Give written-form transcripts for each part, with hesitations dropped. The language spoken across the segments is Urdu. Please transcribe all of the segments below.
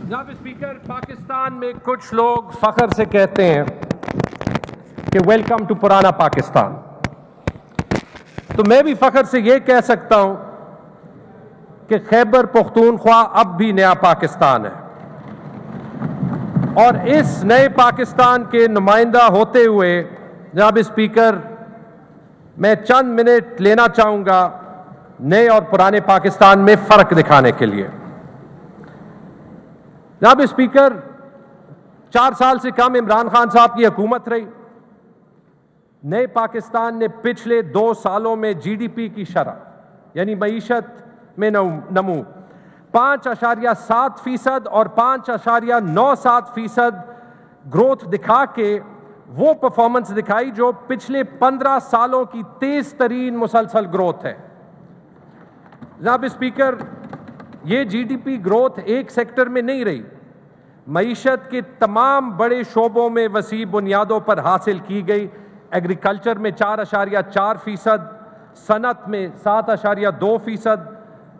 جناب اسپیکر، پاکستان میں کچھ لوگ فخر سے کہتے ہیں کہ ویلکم ٹو پرانا پاکستان، تو میں بھی فخر سے یہ کہہ سکتا ہوں کہ خیبر پختونخوا اب بھی نیا پاکستان ہے، اور اس نئے پاکستان کے نمائندہ ہوتے ہوئے جناب اسپیکر میں چند منٹ لینا چاہوں گا نئے اور پرانے پاکستان میں فرق دکھانے کے لیے۔ جناب اسپیکر، 4 سال سے کم عمران خان صاحب کی حکومت رہی۔ نئے پاکستان نے پچھلے 2 سالوں میں جی ڈی پی کی شرح یعنی معیشت میں نمو 5.7% اور 5.97% گروتھ دکھا کے وہ پرفارمنس دکھائی جو پچھلے 15 سالوں کی تیز ترین مسلسل گروتھ ہے۔ جناب اسپیکر، یہ جی ڈی پی گروتھ ایک سیکٹر میں نہیں رہی، معیشت کے تمام بڑے شعبوں میں وسیع بنیادوں پر حاصل کی گئی۔ ایگریکلچر میں 4.4%، صنعت میں 7.2%،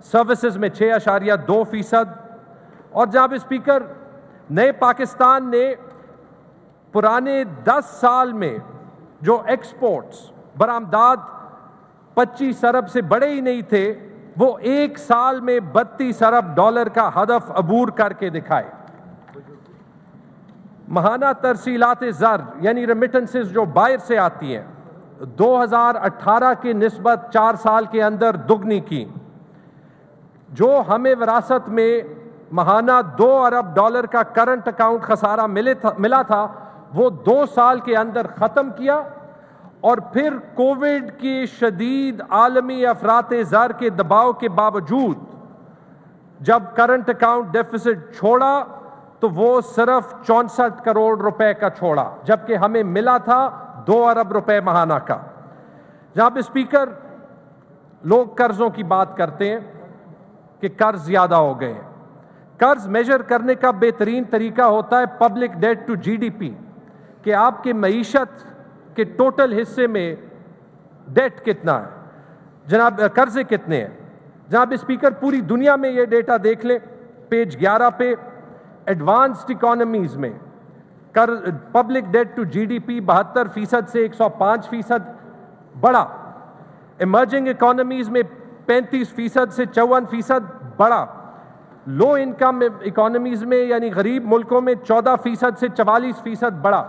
سروسز میں 6.2%۔ اور جناب اسپیکر، نئے پاکستان نے پرانے 10 سال میں جو ایکسپورٹس برآمدات 25 ارب سے بڑے ہی نہیں تھے، وہ 1 سال میں 32 ارب ڈالر کا ہدف عبور کر کے دکھائے۔ ماہانہ ترسیلات زر یعنی ریمیٹنسز جو باہر سے آتی ہیں 2018 کی نسبت 4 سال کے اندر دگنی کی۔ جو ہمیں وراثت میں ماہانہ 2 ارب ڈالر کا کرنٹ اکاؤنٹ خسارہ ملا تھا، وہ 2 سال کے اندر ختم کیا، اور پھر کووڈ کی شدید عالمی افراط زر کے دباؤ کے باوجود جب کرنٹ اکاؤنٹ ڈیفیسٹ چھوڑا تو وہ صرف 64 کروڑ روپے کا چھوڑا، جبکہ ہمیں ملا تھا 2 ارب روپے ماہانہ کا۔ جناب اسپیکر، لوگ قرضوں کی بات کرتے ہیں کہ قرض زیادہ ہو گئے ہیں۔ قرض میجر کرنے کا بہترین طریقہ ہوتا ہے public debt to G D P, کہ آپ کے معیشت کے ٹوٹل حصے میں ڈیٹ کتنا ہے، جناب قرضے کتنے ہیں۔ جناب اسپیکر، پوری دنیا میں یہ ڈیٹا دیکھ لیں، پیج 11 پہ ایڈوانسڈ اکانومیز میں public debt to G D P 72% سے 105% بڑا، ایمرجنگ اکانومیز میں 35% سے 54% بڑا، لو انکم اکانومیز میں یعنی غریب ملکوں میں 14% سے 44% بڑا۔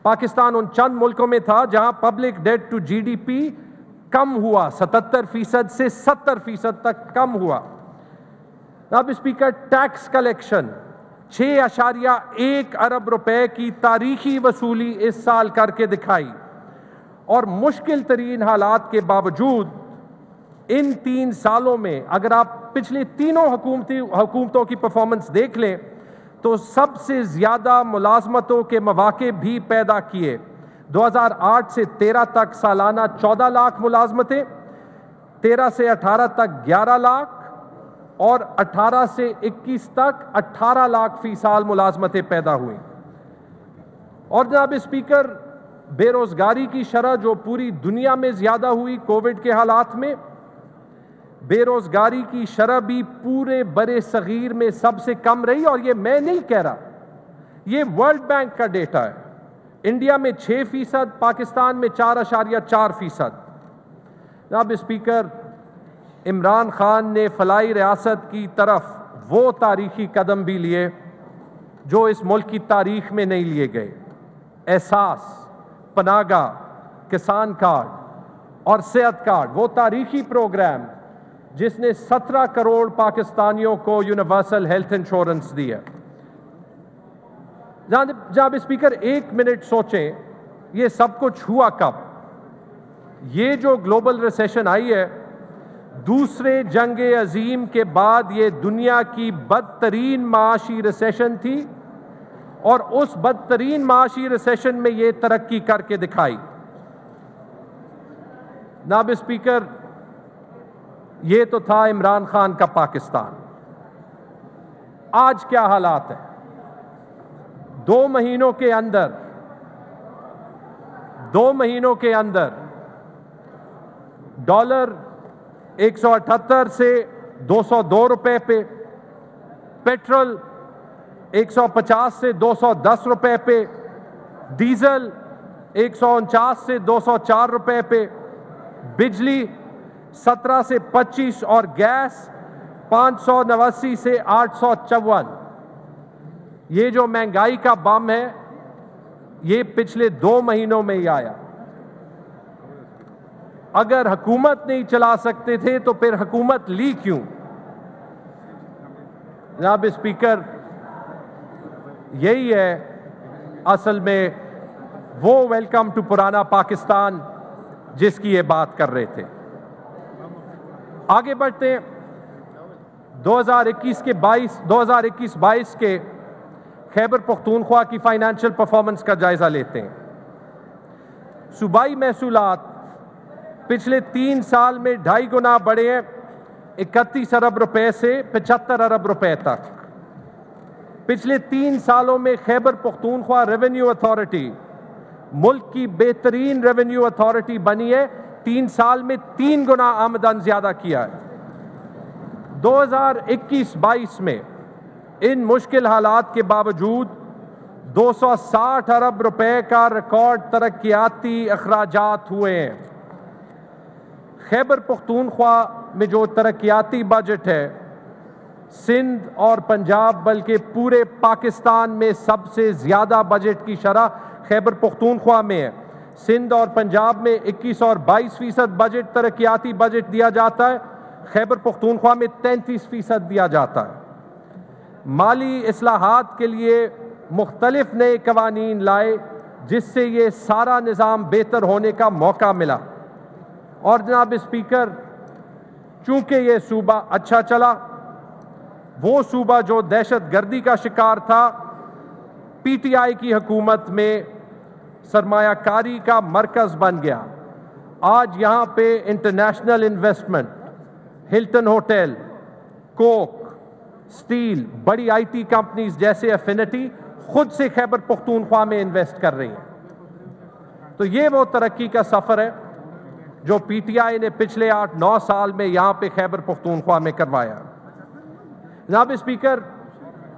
پاکستان ان چند ملکوں میں تھا جہاں public debt to G D P کم ہوا، 77% سے 70% تک کم ہوا۔ اب اسپیکر، ٹیکس کلیکشن 6.1 ارب روپے کی تاریخی وصولی اس سال کر کے دکھائی، اور مشکل ترین حالات کے باوجود ان 3 سالوں میں اگر آپ پچھلی تینوں حکومتوں کی پرفارمنس دیکھ لیں تو سب سے زیادہ ملازمتوں کے مواقع بھی پیدا کیے۔ 2008 سے 13 تک سالانہ 14 لاکھ ملازمتیں، 13 سے 18 تک 11 لاکھ، اور 18 سے 21 تک 18 لاکھ فی سال ملازمتیں پیدا ہوئیں۔ اور جناب اسپیکر، بے روزگاری کی شرح جو پوری دنیا میں زیادہ ہوئی کووڈ کے حالات میں، بے روزگاری کی شرح بھی پورے برِ صغیر میں سب سے کم رہی، اور یہ میں نہیں کہہ رہا، یہ ورلڈ بینک کا ڈیٹا ہے۔ انڈیا میں 6%، پاکستان میں 4.4%۔ جناب اسپیکر، عمران خان نے فلاحی ریاست کی طرف وہ تاریخی قدم بھی لیے جو اس ملک کی تاریخ میں نہیں لیے گئے۔ احساس، پناہ گاہ، کسان کارڈ اور صحت کارڈ، وہ تاریخی پروگرام جس نے 17 کروڑ پاکستانیوں کو یونیورسل ہیلتھ انشورنس دی ہے۔ جناب اسپیکر، 1 منٹ سوچیں، یہ سب کچھ ہوا کب؟ یہ جو گلوبل ریسیشن آئی ہے، دوسرے جنگ عظیم کے بعد یہ دنیا کی بدترین معاشی ریسیشن تھی، اور اس بدترین معاشی ریسیشن میں یہ ترقی کر کے دکھائی۔ جناب اسپیکر، یہ تو تھا عمران خان کا پاکستان۔ آج کیا حالات ہیں؟ 2 مہینوں کے اندر ڈالر 178 سے 202 روپے پہ، پیٹرول 150 سے 210 روپے پہ، ڈیزل 149 سے 204 روپے پہ، بجلی 17 سے 25 اور گیس 589 سے 854۔ یہ جو مہنگائی کا بم ہے یہ پچھلے 2 مہینوں میں ہی آیا۔ اگر حکومت نہیں چلا سکتے تھے تو پھر حکومت لی کیوں؟ جناب اسپیکر، یہی ہے اصل میں وہ ویلکم ٹو پرانا پاکستان جس کی یہ بات کر رہے تھے۔ آگے بڑھتے ہیں، 2021-22 کے خیبر پختونخوا کی فائنینشیل پرفارمنس کا جائزہ لیتے ہیں۔ صوبائی محصولات پچھلے 3 سال میں 2.5 گنا بڑھے ہیں، 31 ارب روپے سے 75 ارب روپے تک۔ پچھلے 3 سالوں میں خیبر پختونخوا ریونیو اتھارٹی ملک کی بہترین ریونیو اتھارٹی بنی ہے، 3 سال میں 3 گنا آمدن زیادہ کیا ہے۔ 2021-22 میں ان مشکل حالات کے باوجود 260 ارب روپے کا ریکارڈ ترقیاتی اخراجات ہوئے ہیں۔ خیبر پختونخوا میں جو ترقیاتی بجٹ ہے، سندھ اور پنجاب بلکہ پورے پاکستان میں سب سے زیادہ بجٹ کی شرح خیبر پختونخوا میں ہے۔ سندھ اور پنجاب میں 21 اور 22% بجٹ ترقیاتی بجٹ دیا جاتا ہے، خیبر پختونخوا میں 33% دیا جاتا ہے۔ مالی اصلاحات کے لیے مختلف نئے قوانین لائے جس سے یہ سارا نظام بہتر ہونے کا موقع ملا۔ اور جناب اسپیکر، چونکہ یہ صوبہ اچھا چلا، وہ صوبہ جو دہشت گردی کا شکار تھا، پی ٹی آئی کی حکومت میں سرمایہ کاری کا مرکز بن گیا۔ آج یہاں پہ انٹرنیشنل انویسٹمنٹ، ہلٹن ہوٹل، کوک، سٹیل، بڑی آئی ٹی کمپنیز جیسے افینٹی خود سے خیبر پختونخوا میں انویسٹ کر رہی ہیں۔ تو یہ وہ ترقی کا سفر ہے جو پی ٹی آئی نے پچھلے 8-9 سال میں یہاں پہ خیبر پختونخوا میں کروایا۔ جناب اسپیکر،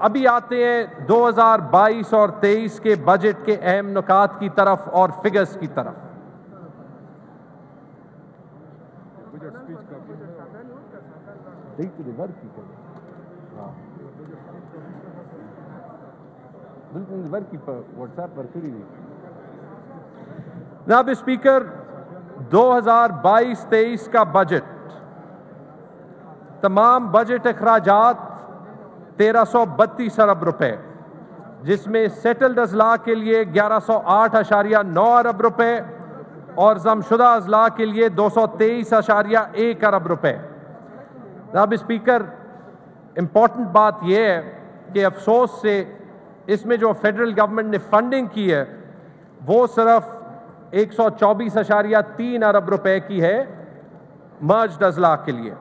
ابھی آتے ہیں 2022 اور 23 کے بجٹ کے اہم نکات کی طرف اور فگرز کی طرف۔ جناب اسپیکر، 2022-23 کا بجٹ تمام بجٹ اخراجات 1332 ارب روپے، جس میں سیٹلڈ اضلاع کے لیے 1108.9 ارب روپے اور ضم شدہ اضلاع کے لیے 223.1 ارب روپے۔ جناب اسپیکر، امپورٹنٹ بات یہ ہے کہ افسوس سے اس میں جو فیڈرل گورنمنٹ نے فنڈنگ کی ہے وہ صرف 124.3 ارب روپے کی ہے مرجڈ اضلاع کے لیے۔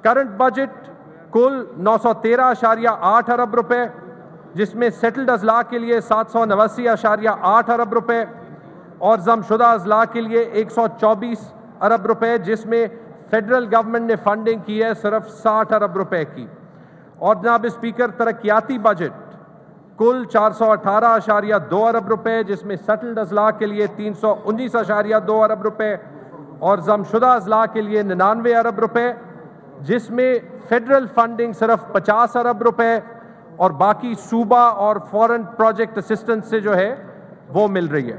کرنٹ بجٹ کل 913.8 ارب روپے، جس میں سیٹلڈ اضلاع کے لیے 789.8 ارب روپے اور ضم شدہ اضلاع کے لیے 124 ارب روپے، جس میں فیڈرل گورنمنٹ نے فنڈنگ کی ہے صرف 60 ارب روپے کی۔ اور جناب اسپیکر، ترقیاتی بجٹ کل 418.2 ارب روپے، جس میں سیٹلڈ اضلاع کے لیے 319.2 ارب روپے اور ضم شدہ اضلاع کے لیے 99 ارب روپے، جس میں فیڈرل فنڈنگ صرف 50 ارب روپے اور باقی صوبہ اور فورن پروجیکٹ اسسٹنس سے جو ہے وہ مل رہی ہے۔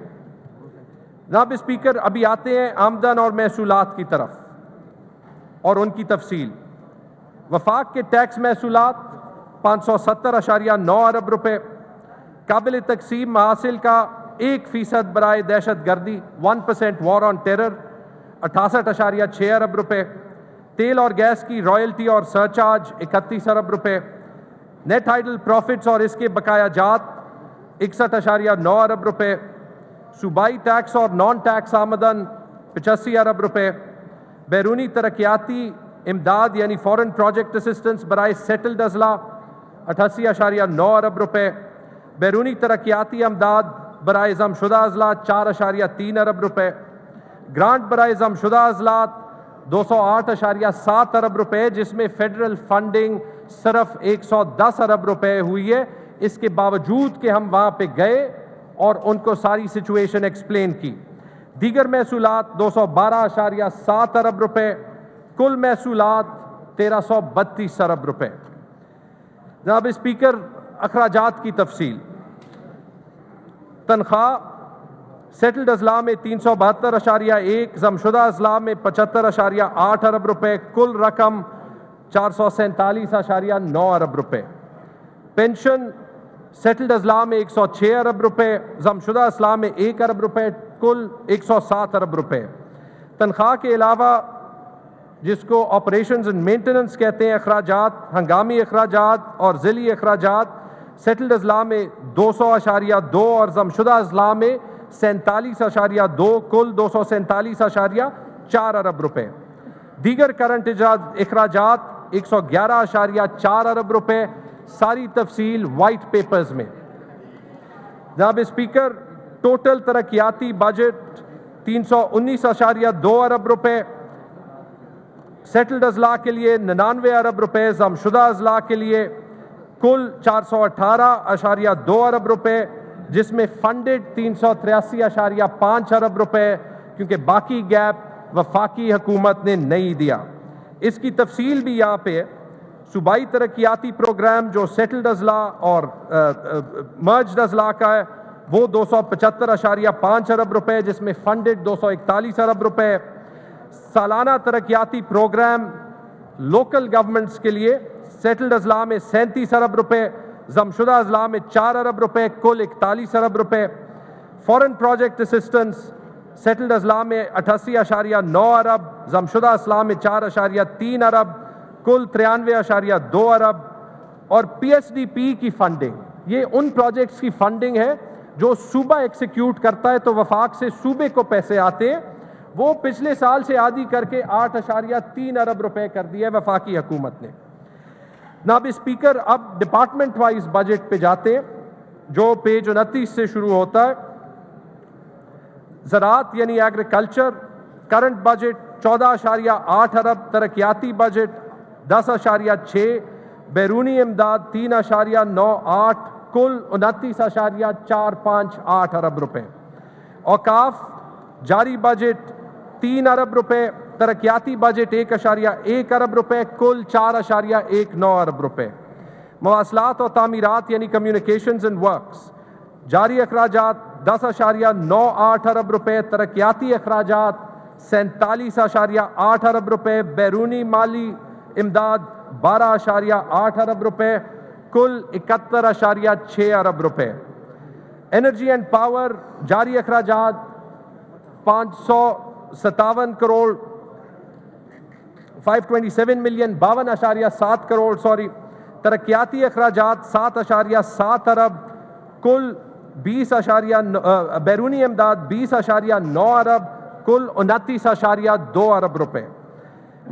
جناب اسپیکر، ابھی آتے ہیں آمدن اور محصولات کی طرف اور ان کی تفصیل۔ وفاق کے ٹیکس محصولات 570.9 ارب روپے، قابل تقسیم محاصل کا 1% برائے دہشت گردی 1% وار آن ٹیرر 68.6 ارب روپے، تیل اور گیس کی رائلٹی اور سرچارج 31 ارب روپے، نیٹ ہائیڈل پروفٹس اور اس کے بقایا جات 61.9 ارب روپے، صوبائی ٹیکس اور نان ٹیکس آمدن 85 ارب روپے، بیرونی ترقیاتی امداد یعنی فورن پروجیکٹ اسسٹنس برائے سیٹلڈ اضلاع 88.9 ارب روپے، بیرونی ترقیاتی امداد برائے ضم شدہ اضلاع 4.3 ارب روپے، گرانٹ برائے ضم شدہ اضلاع 208.7 ارب روپے، جس میں فیڈرل فنڈنگ صرف 110 ارب روپے ہوئی ہے، اس کے باوجود کہ ہم وہاں پہ گئے اور ان کو ساری سچویشن ایکسپلین کی. دیگر محصولات 212.7 ارب روپے، کل محصولات 1332 ارب روپے. جناب اسپیکر، اخراجات کی تفصیل. تنخواہ سیٹلڈ اضلاع میں 372.1، ضم شدہ اضلاع میں 75.8 ارب روپے، کل رقم 447.9 ارب روپے. پینشن سیٹلڈ اضلاع میں 106 ارب روپے، ضم شدہ اضلاع میں 1 ارب روپے، کل 107 ارب روپے. تنخواہ کے علاوہ جس کو آپریشنز اینڈ مینٹیننس کہتے ہیں، اخراجات، ہنگامی اخراجات اور ذیلی اخراجات سیٹلڈ اضلاع میں 200.2 اور ضم شدہ اضلاع میں 47.2، کل 247.4 ارب روپے. دیگر کرنٹ اخراجات 111.4 ارب روپے. ساری تفصیل وائٹ پیپرز میں. جناب اسپیکر، ٹوٹل ترقیاتی بجٹ 319.2 ارب روپے، سیٹلڈ اضلاع کے لیے 99 ارب روپے، ضم شدہ اضلاع کے لیے کل 418.2 ارب روپے، جس میں فنڈڈ 383.5 ارب روپے، کیونکہ باقی گیپ وفاقی حکومت نے نہیں دیا. اس کی تفصیل بھی یہاں پہ ہے. صوبائی ترقیاتی پروگرام جو سیٹلڈ اضلاع اور مرجڈ اضلاع کا ہے وہ 275.5 ارب روپے، جس میں فنڈڈ 241 ارب روپے. سالانہ ترقیاتی پروگرام لوکل گورنمنٹس کے لیے سیٹلڈ اضلاع میں 37 ارب روپے، ضم شدہ اضلاع میں 4 ارب روپے، کل 41 ارب روپے. فورن پروجیکٹ اسسٹنس سیٹلڈ اضلاع میں 88.9 ارب، ضم شدہ اضلاع میں 4.3 ارب، کل 93.2 ارب. اور پی ایس ڈی پی کی فنڈنگ، یہ ان پروجیکٹس کی فنڈنگ ہے جو صوبہ ایکسیکیوٹ کرتا ہے تو وفاق سے صوبے کو پیسے آتے ہیں. وہ پچھلے سال سے آدھی کر کے 8.3 ارب روپے کر دیا ہے وفاقی حکومت نے. جناب اسپیکر، اب ڈپارٹمنٹ وائز بجٹ پہ جاتے ہیں جو پیج 29 سے شروع ہوتا ہے. زراعت یعنی ایگریکلچر، کرنٹ بجٹ 14.8 ارب، ترقیاتی بجٹ 10.6، بیرونی امداد 3.98، کل 29.458 ارب روپے. اوقاف جاری بجٹ 3 ارب روپے، ترقیاتی بجٹ 1.1 ارب روپے، کل 4.19 ارب روپے. مواصلات اور تعمیرات یعنی کمیونیکیشنز اینڈ ورکس، جاری اخراجات 10.98 ارب روپے، ترقیاتی اخراجات 47.8 ارب روپے، بیرونی مالی امداد 12.8 ارب روپے، کل 71.6 ارب روپے. انرجی اینڈ پاور جاری اخراجات 527 کروڑ 527 ملین 52.7 کروڑ ترقیاتی اخراجات 7.7 ارب، کل 20 بیرونی امداد 20.9 ارب، کل 29.2 ارب روپے.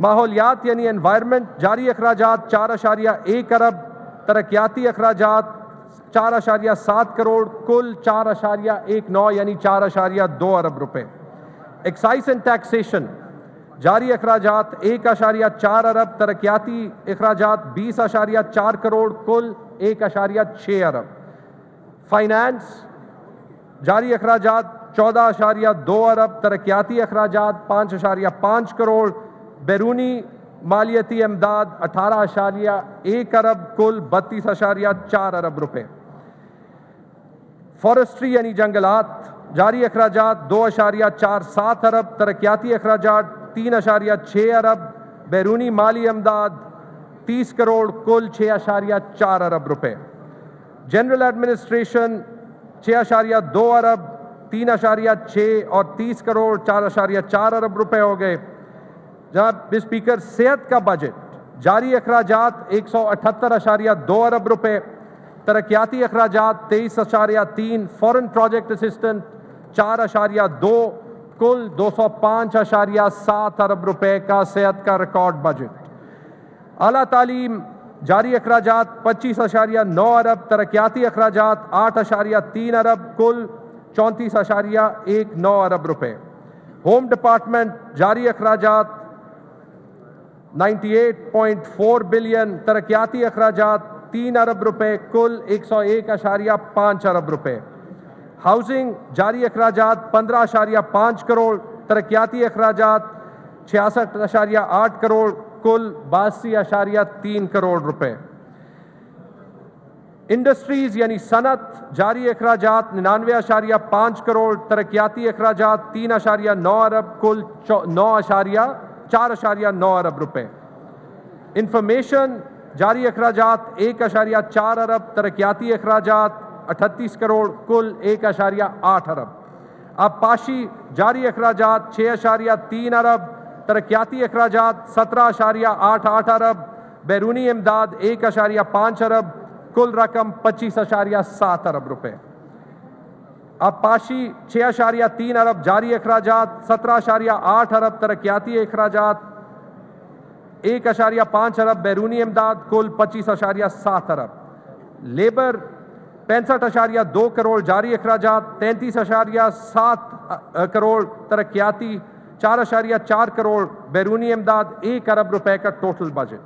ماحولیات یعنی انوائرمنٹ جاری اخراجات 4.1 ارب، ترقیاتی اخراجات 4.7 کروڑ، کل 4.19 یعنی 4.2 ارب روپے. ایکسائز اینڈ ٹیکسیشن جاری اخراجات 1.4 ارب، ترقیاتی اخراجات 20.4 کروڑ، کل 1.6 ارب. فائنانس جاری اخراجات 14.2 ارب، ترقیاتی اخراجات 5.5 کروڑ، بیرونی مالیتی امداد 18.1 ارب، کل 32.4 ارب روپے. فارسٹری یعنی جنگلات جاری اخراجات 2.47 ارب، ترقیاتی اخراجات 3.6 ارب، بیرونی مالی امداد 30 کروڑ، کل 6.4 ارب روپے. جنرل ایڈمنسٹریشن 6.2 ارب، 3.6 اور 30 کروڑ 4.4 ارب روپے ہو گئے. جناب اسپیکر، صحت کا بجٹ جاری اخراجات 178.2 ارب روپے، ترقیاتی اخراجات 23.3، فورن پروجیکٹ اسسٹنٹ 4.2، کل 205.7 ارب روپے کا صحت کا ریکارڈ بجٹ. اعلیٰ تعلیم جاری اخراجات 25.9 ارب، ترقیاتی اخراجات 8.3 ارب، کل 34.19 ارب روپے. ہوم ڈپارٹمنٹ جاری اخراجات 98.4 بلین، ترقیاتی اخراجات 3 ارب روپے، کل 101.5 ارب روپے. ہاؤسنگ جاری اخراجات 15.5 کروڑ، ترقیاتی اخراجات 66.8 کروڑ، کل 82.3 کروڑ روپے. انڈسٹریز یعنی صنعت جاری اخراجات 99.5 کروڑ، ترقیاتی اخراجات 3.9 ارب، کل 4.9 ارب روپے. انفارمیشن جاری اخراجات 1.4 ارب، ترقیاتی اخراجات 38 کروڑ، کل 1.8 ارب. آبپاشی جاری اخراجات 6.3 ارب، ترقیاتی اخراجات 17.88 ارب، بیرونی امداد 1.5 ارب، کل رقم 25.7 ارب روپے. آبپاشی 6.3 ارب جاری اخراجات، 17.8 ارب ترقیاتی اخراجات، 1.5 ارب بیرونی امداد، کل 25.7 ارب. لیبر 65.2 کروڑ جاری اخراجات، 33.7 کروڑ ترقیاتی، 4.4 کروڑ بیرونی امداد، 1 ارب روپے کا total budget.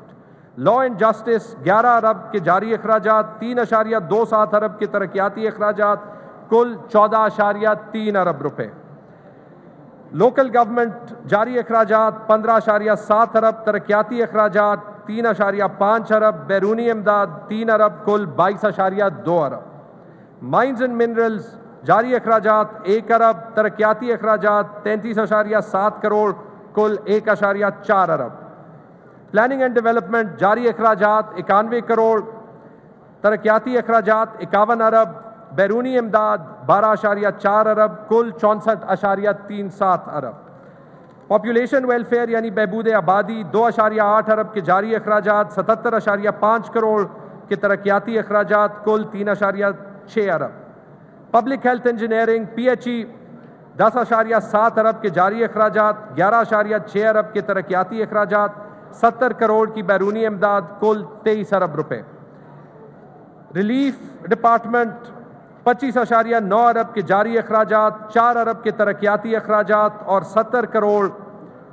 Law and justice 11 ارب کے جاری اخراجات، 3.27 ارب کے ترقیاتی اخراجات، کل 14.3 ارب روپے. لوکل گورنمنٹ جاری اخراجات 15.7 ارب، ترقیاتی اخراجات 3.5 ارب، بیرونی امداد 3 ارب، کل 22.2 ارب. مائنز اینڈ منرلز جاری اخراجات 1 ارب، ترقیاتی اخراجات 33.7 کروڑ، کل 1.4 ارب. پلاننگ اینڈ ڈیولپمنٹ جاری اخراجات 91 کروڑ، ترقیاتی اخراجات 51 ارب، بیرونی امداد 12.4 ارب، کل 64.37 ارب. پاپولیشن ویلفیئر یعنی بہبود آبادی 2.8 ارب کے جاری اخراجات، 77.5 کروڑ کے ترقیاتی اخراجات، کل 3.6 ارب. Public health engineering P H E 10.7 ارب کے جاری اخراجات، 11.6 ارب کے ترقیاتی اخراجات، 70 کروڑ کی بیرونی امداد، کل 23 ارب روپے. ریلیف ڈپارٹمنٹ 25.9 ارب کے جاری اخراجات، 4 ارب کے ترقیاتی اخراجات اور 70 کروڑ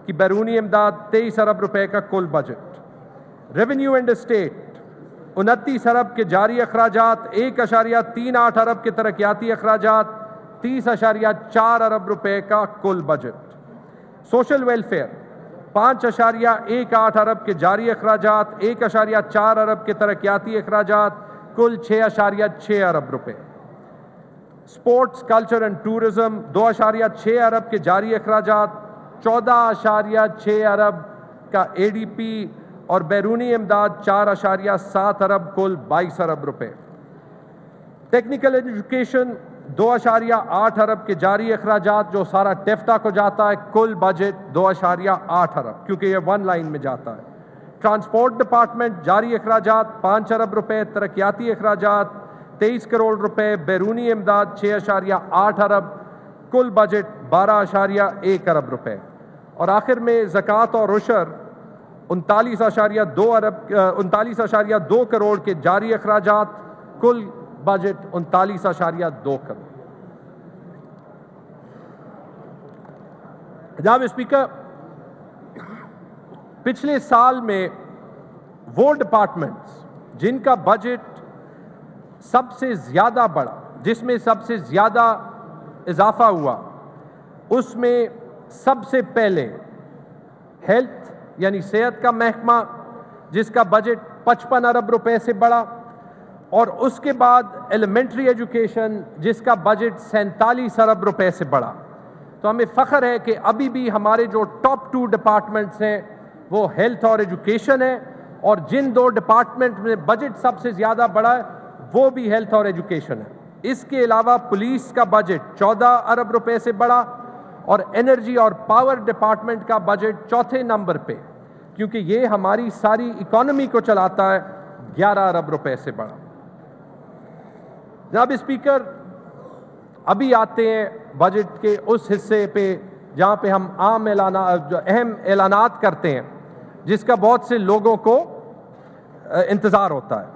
کی بیرونی امداد، 23 ارب روپے کا کل بجٹ. ریونیو اینڈ اسٹیٹ 29 ارب کے جاری اخراجات، 1.38 ارب کے ترقیاتی اخراجات، 30.4 ارب روپے کا کل بجٹ. سوشل ویلفیئر 5.18 ارب کے جاری اخراجات، 1.4 ارب کے ترقیاتی اخراجات، کل 6.6 ارب روپے. سپورٹس کلچر اینڈ ٹورزم 2.6 ارب کے جاری اخراجات، 14.6 ارب کا اے ڈی پی اور بیرونی امداد 4.7 ارب، کل 22 ارب روپے. ٹیکنیکل ایجوکیشن 2.8 ارب کے جاری اخراجات جو سارا ٹیفٹا کو جاتا ہے، کل بجٹ 2.8 ارب کیونکہ یہ 1 لائن میں جاتا ہے. ٹرانسپورٹ ڈپارٹمنٹ جاری اخراجات 5 ارب روپے، ترقیاتی اخراجات 23 کروڑ روپے، بیرونی امداد 6.8 ارب، کل بجٹ 12.1 ارب روپے. اور آخر میں زکوٰۃ اور عشر 39.2 کروڑ کے جاری اخراجات، کل بجٹ 39.2 کروڑ. جناب اسپیکر، پچھلے سال میں وہ ڈپارٹمنٹس جن کا بجٹ سب سے زیادہ بڑھا، جس میں سب سے زیادہ اضافہ ہوا، اس میں سب سے پہلے ہیلتھ یعنی صحت کا محکمہ جس کا بجٹ 55 ارب روپے سے بڑھا، اور اس کے بعد ایلیمنٹری ایجوکیشن جس کا بجٹ 47 ارب روپے سے بڑھا. تو ہمیں فخر ہے کہ ابھی بھی ہمارے جو ٹاپ 2 ڈپارٹمنٹس ہیں وہ ہیلتھ اور ایجوکیشن ہے، اور جن 2 ڈپارٹمنٹ میں بجٹ سب سے زیادہ بڑھا ہے وہ بھی ہیلتھ اور ایجوکیشن ہے. اس کے علاوہ پولیس کا بجٹ 14 ارب روپے سے بڑھا، اور انرجی اور پاور ڈپارٹمنٹ کا بجٹ 4تھے نمبر پہ، کیونکہ یہ ہماری ساری اکانومی کو چلاتا ہے، 11 ارب روپے سے بڑھا. جناب اسپیکر، ابھی آتے ہیں بجٹ کے اس حصے پہ جہاں پہ ہم عام اعلانات، جو اہم اعلانات کرتے ہیں، جس کا بہت سے لوگوں کو انتظار ہوتا ہے.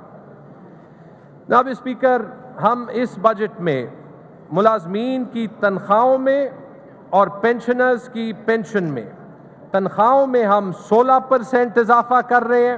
جناب اسپیکر، ہم اس بجٹ میں ملازمین کی تنخواہوں میں اور پینشنرز کی پینشن میں، تنخواہوں میں ہم 16% اضافہ کر رہے ہیں،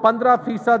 15%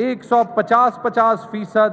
150%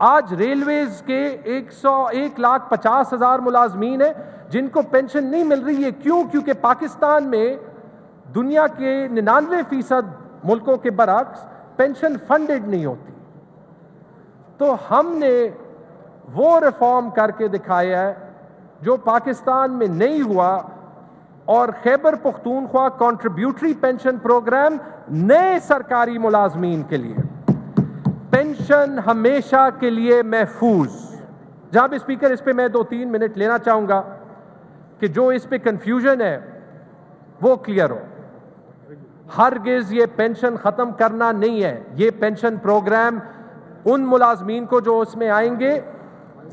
آج ریلویز کے 1,50,000 ملازمین ہیں جن کو پینشن نہیں مل رہی ہے. کیوں؟ کیونکہ پاکستان میں دنیا کے 99% ملکوں کے برعکس پینشن فنڈڈ نہیں ہوتی. تو ہم نے وہ ریفارم کر کے دکھایا ہے جو پاکستان میں نہیں ہوا, اور Khyber Pakhtunkhwa contributory pension programme نئے سرکاری ملازمین کے لیے پینشن ہمیشہ کے لیے محفوظ. جناب اسپیکر, اس پہ میں 2-3 منٹ لینا چاہوں گا کہ جو اس پہ کنفیوژن ہے وہ کلیئر ہو. ہرگز یہ پینشن ختم کرنا نہیں ہے. یہ پینشن پروگرام ان ملازمین کو جو اس میں آئیں گے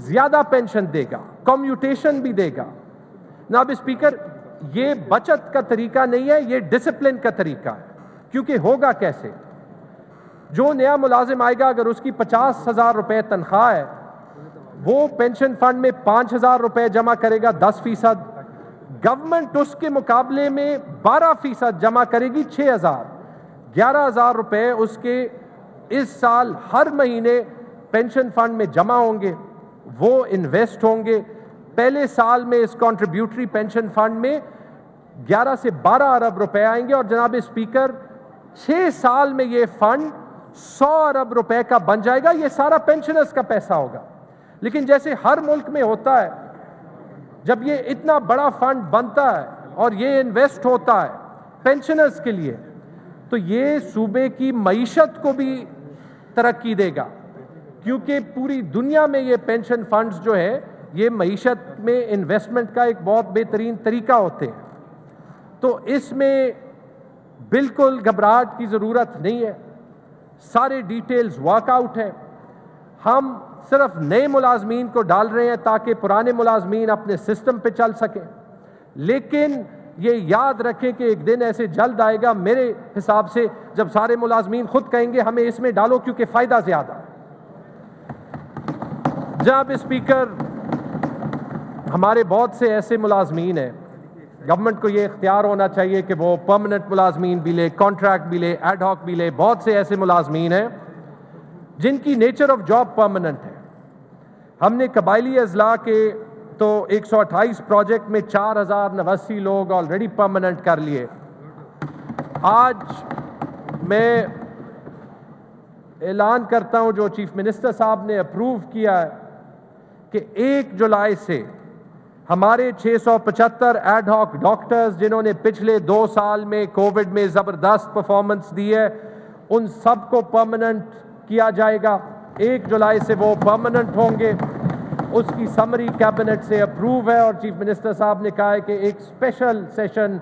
زیادہ پینشن دے گا, کمیوٹیشن بھی دے گا. جناب اسپیکر, یہ بچت کا طریقہ نہیں ہے, یہ ڈسپلن کا طریقہ ہے. کیونکہ ہوگا کیسے؟ جو نیا ملازم آئے گا, اگر اس کی 50,000 روپے تنخواہ ہے, وہ پینشن فنڈ میں 5,000 روپے جمع کرے گا, 10%. گورنمنٹ اس کے مقابلے میں 12% جمع کرے گی, 6,000. 11,000 روپے اس کے اس سال ہر مہینے پینشن فنڈ میں جمع ہوں گے, وہ انویسٹ ہوں گے. پہلے سال میں اس کنٹریبیوٹری پینشن فنڈ میں 11 سے 12 ارب روپے آئیں گے, اور جناب اسپیکر 6 سال میں یہ فنڈ 100 ارب روپے کا بن جائے گا. یہ سارا پینشنرز کا پیسہ ہوگا. لیکن جیسے ہر ملک میں ہوتا ہے, جب یہ اتنا بڑا فنڈ بنتا ہے اور یہ انویسٹ ہوتا ہے پینشنرز کے لیے, تو یہ صوبے کی معیشت کو بھی ترقی دے گا. کیونکہ پوری دنیا میں یہ پینشن فنڈز جو ہے یہ معیشت میں انویسٹمنٹ کا ایک بہت بہترین طریقہ ہوتے ہیں. تو اس میں بالکل گھبراہٹ کی ضرورت نہیں ہے. سارے ڈیٹیلز ورک آؤٹ ہے. ہم صرف نئے ملازمین کو ڈال رہے ہیں تاکہ پرانے ملازمین اپنے سسٹم پہ چل سکیں. لیکن یہ یاد رکھیں کہ ایک دن ایسے جلد آئے گا میرے حساب سے جب سارے ملازمین خود کہیں گے ہمیں اس میں ڈالو کیونکہ فائدہ زیادہ ہے. جناب اسپیکر, ہمارے بہت سے ایسے ملازمین ہیں, گورنمنٹ کو یہ اختیار ہونا چاہیے کہ وہ پرماننٹ ملازمین بھی لے, کانٹریکٹ بھی لے, ایڈ ہاک بھی لے. بہت سے ایسے ملازمین ہیں جن کی نیچر آف جاب پرماننٹ ہے. ہم نے قبائلی اضلاع کے تو 128 پروجیکٹ میں 4,089 لوگ آلریڈی پرماننٹ کر لیے. آج میں اعلان کرتا ہوں جو چیف منسٹر صاحب نے اپروو کیا ہے کہ 1 جولائی سے ہمارے 675 ایڈ ہاک ڈاکٹرز جنہوں نے پچھلے 2 سال میں کووڈ میں زبردست پرفارمنس دی ہے, ان سب کو پرماننٹ کیا جائے گا. 1 جولائی سے وہ پرماننٹ ہوں گے. اس کی سمری کیبنٹ سے اپروو ہے, اور چیف منسٹر صاحب نے کہا ہے کہ ایک اسپیشل سیشن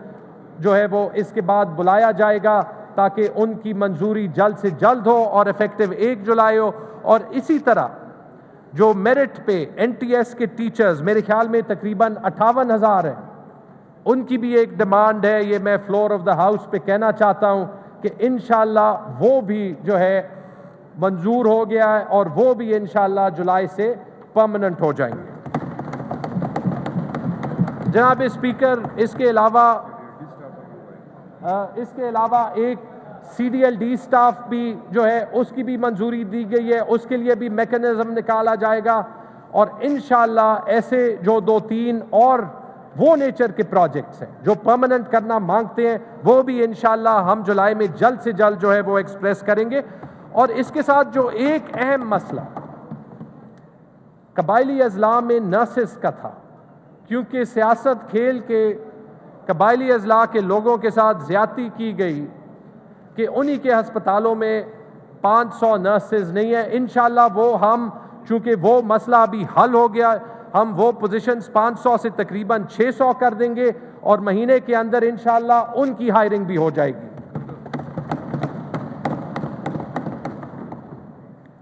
جو ہے وہ اس کے بعد بلایا جائے گا تاکہ ان کی منظوری جلد سے جلد ہو اور ایفیکٹو 1 جولائی ہو. اور اسی طرح جو میرٹ پہ این ٹی ایس کے ٹیچرز میرے خیال میں تقریباً 58,000 ہیں, ان کی بھی ایک ڈیمانڈ ہے. یہ میں فلور آف دا ہاؤس پہ کہنا چاہتا ہوں کہ انشاءاللہ وہ بھی جو ہے منظور ہو گیا ہے, اور وہ بھی انشاءاللہ جولائی سے پرماننٹ ہو جائیں گے. جناب اسپیکر, اس کے علاوہ ایک C D L D staff بھی جو ہے اس کی بھی منظوری دی گئی ہے, اس کے لیے بھی میکنزم نکالا جائے گا. اور انشاءاللہ ایسے جو 2-3 اور وہ نیچر کے پروجیکٹس ہیں جو پرماننٹ کرنا مانگتے ہیں, وہ بھی انشاءاللہ ہم جولائی میں جلد سے جلد جو ہے وہ ایکسپریس کریں گے. اور اس کے ساتھ جو ایک اہم مسئلہ قبائلی اضلاع میں نرسز کا تھا, کیونکہ سیاست کھیل کے قبائلی اضلاع کے لوگوں کے ساتھ زیادتی کی گئی کہ انہی کے ہسپتالوں میں 500 نرسز نہیں ہیں. انشاءاللہ وہ ہم, چونکہ وہ مسئلہ ابھی حل ہو گیا, ہم وہ پوزیشنز 500 سے تقریباً 600 کر دیں گے, اور مہینے کے اندر انشاءاللہ ان کی ہائرنگ بھی ہو جائے گی.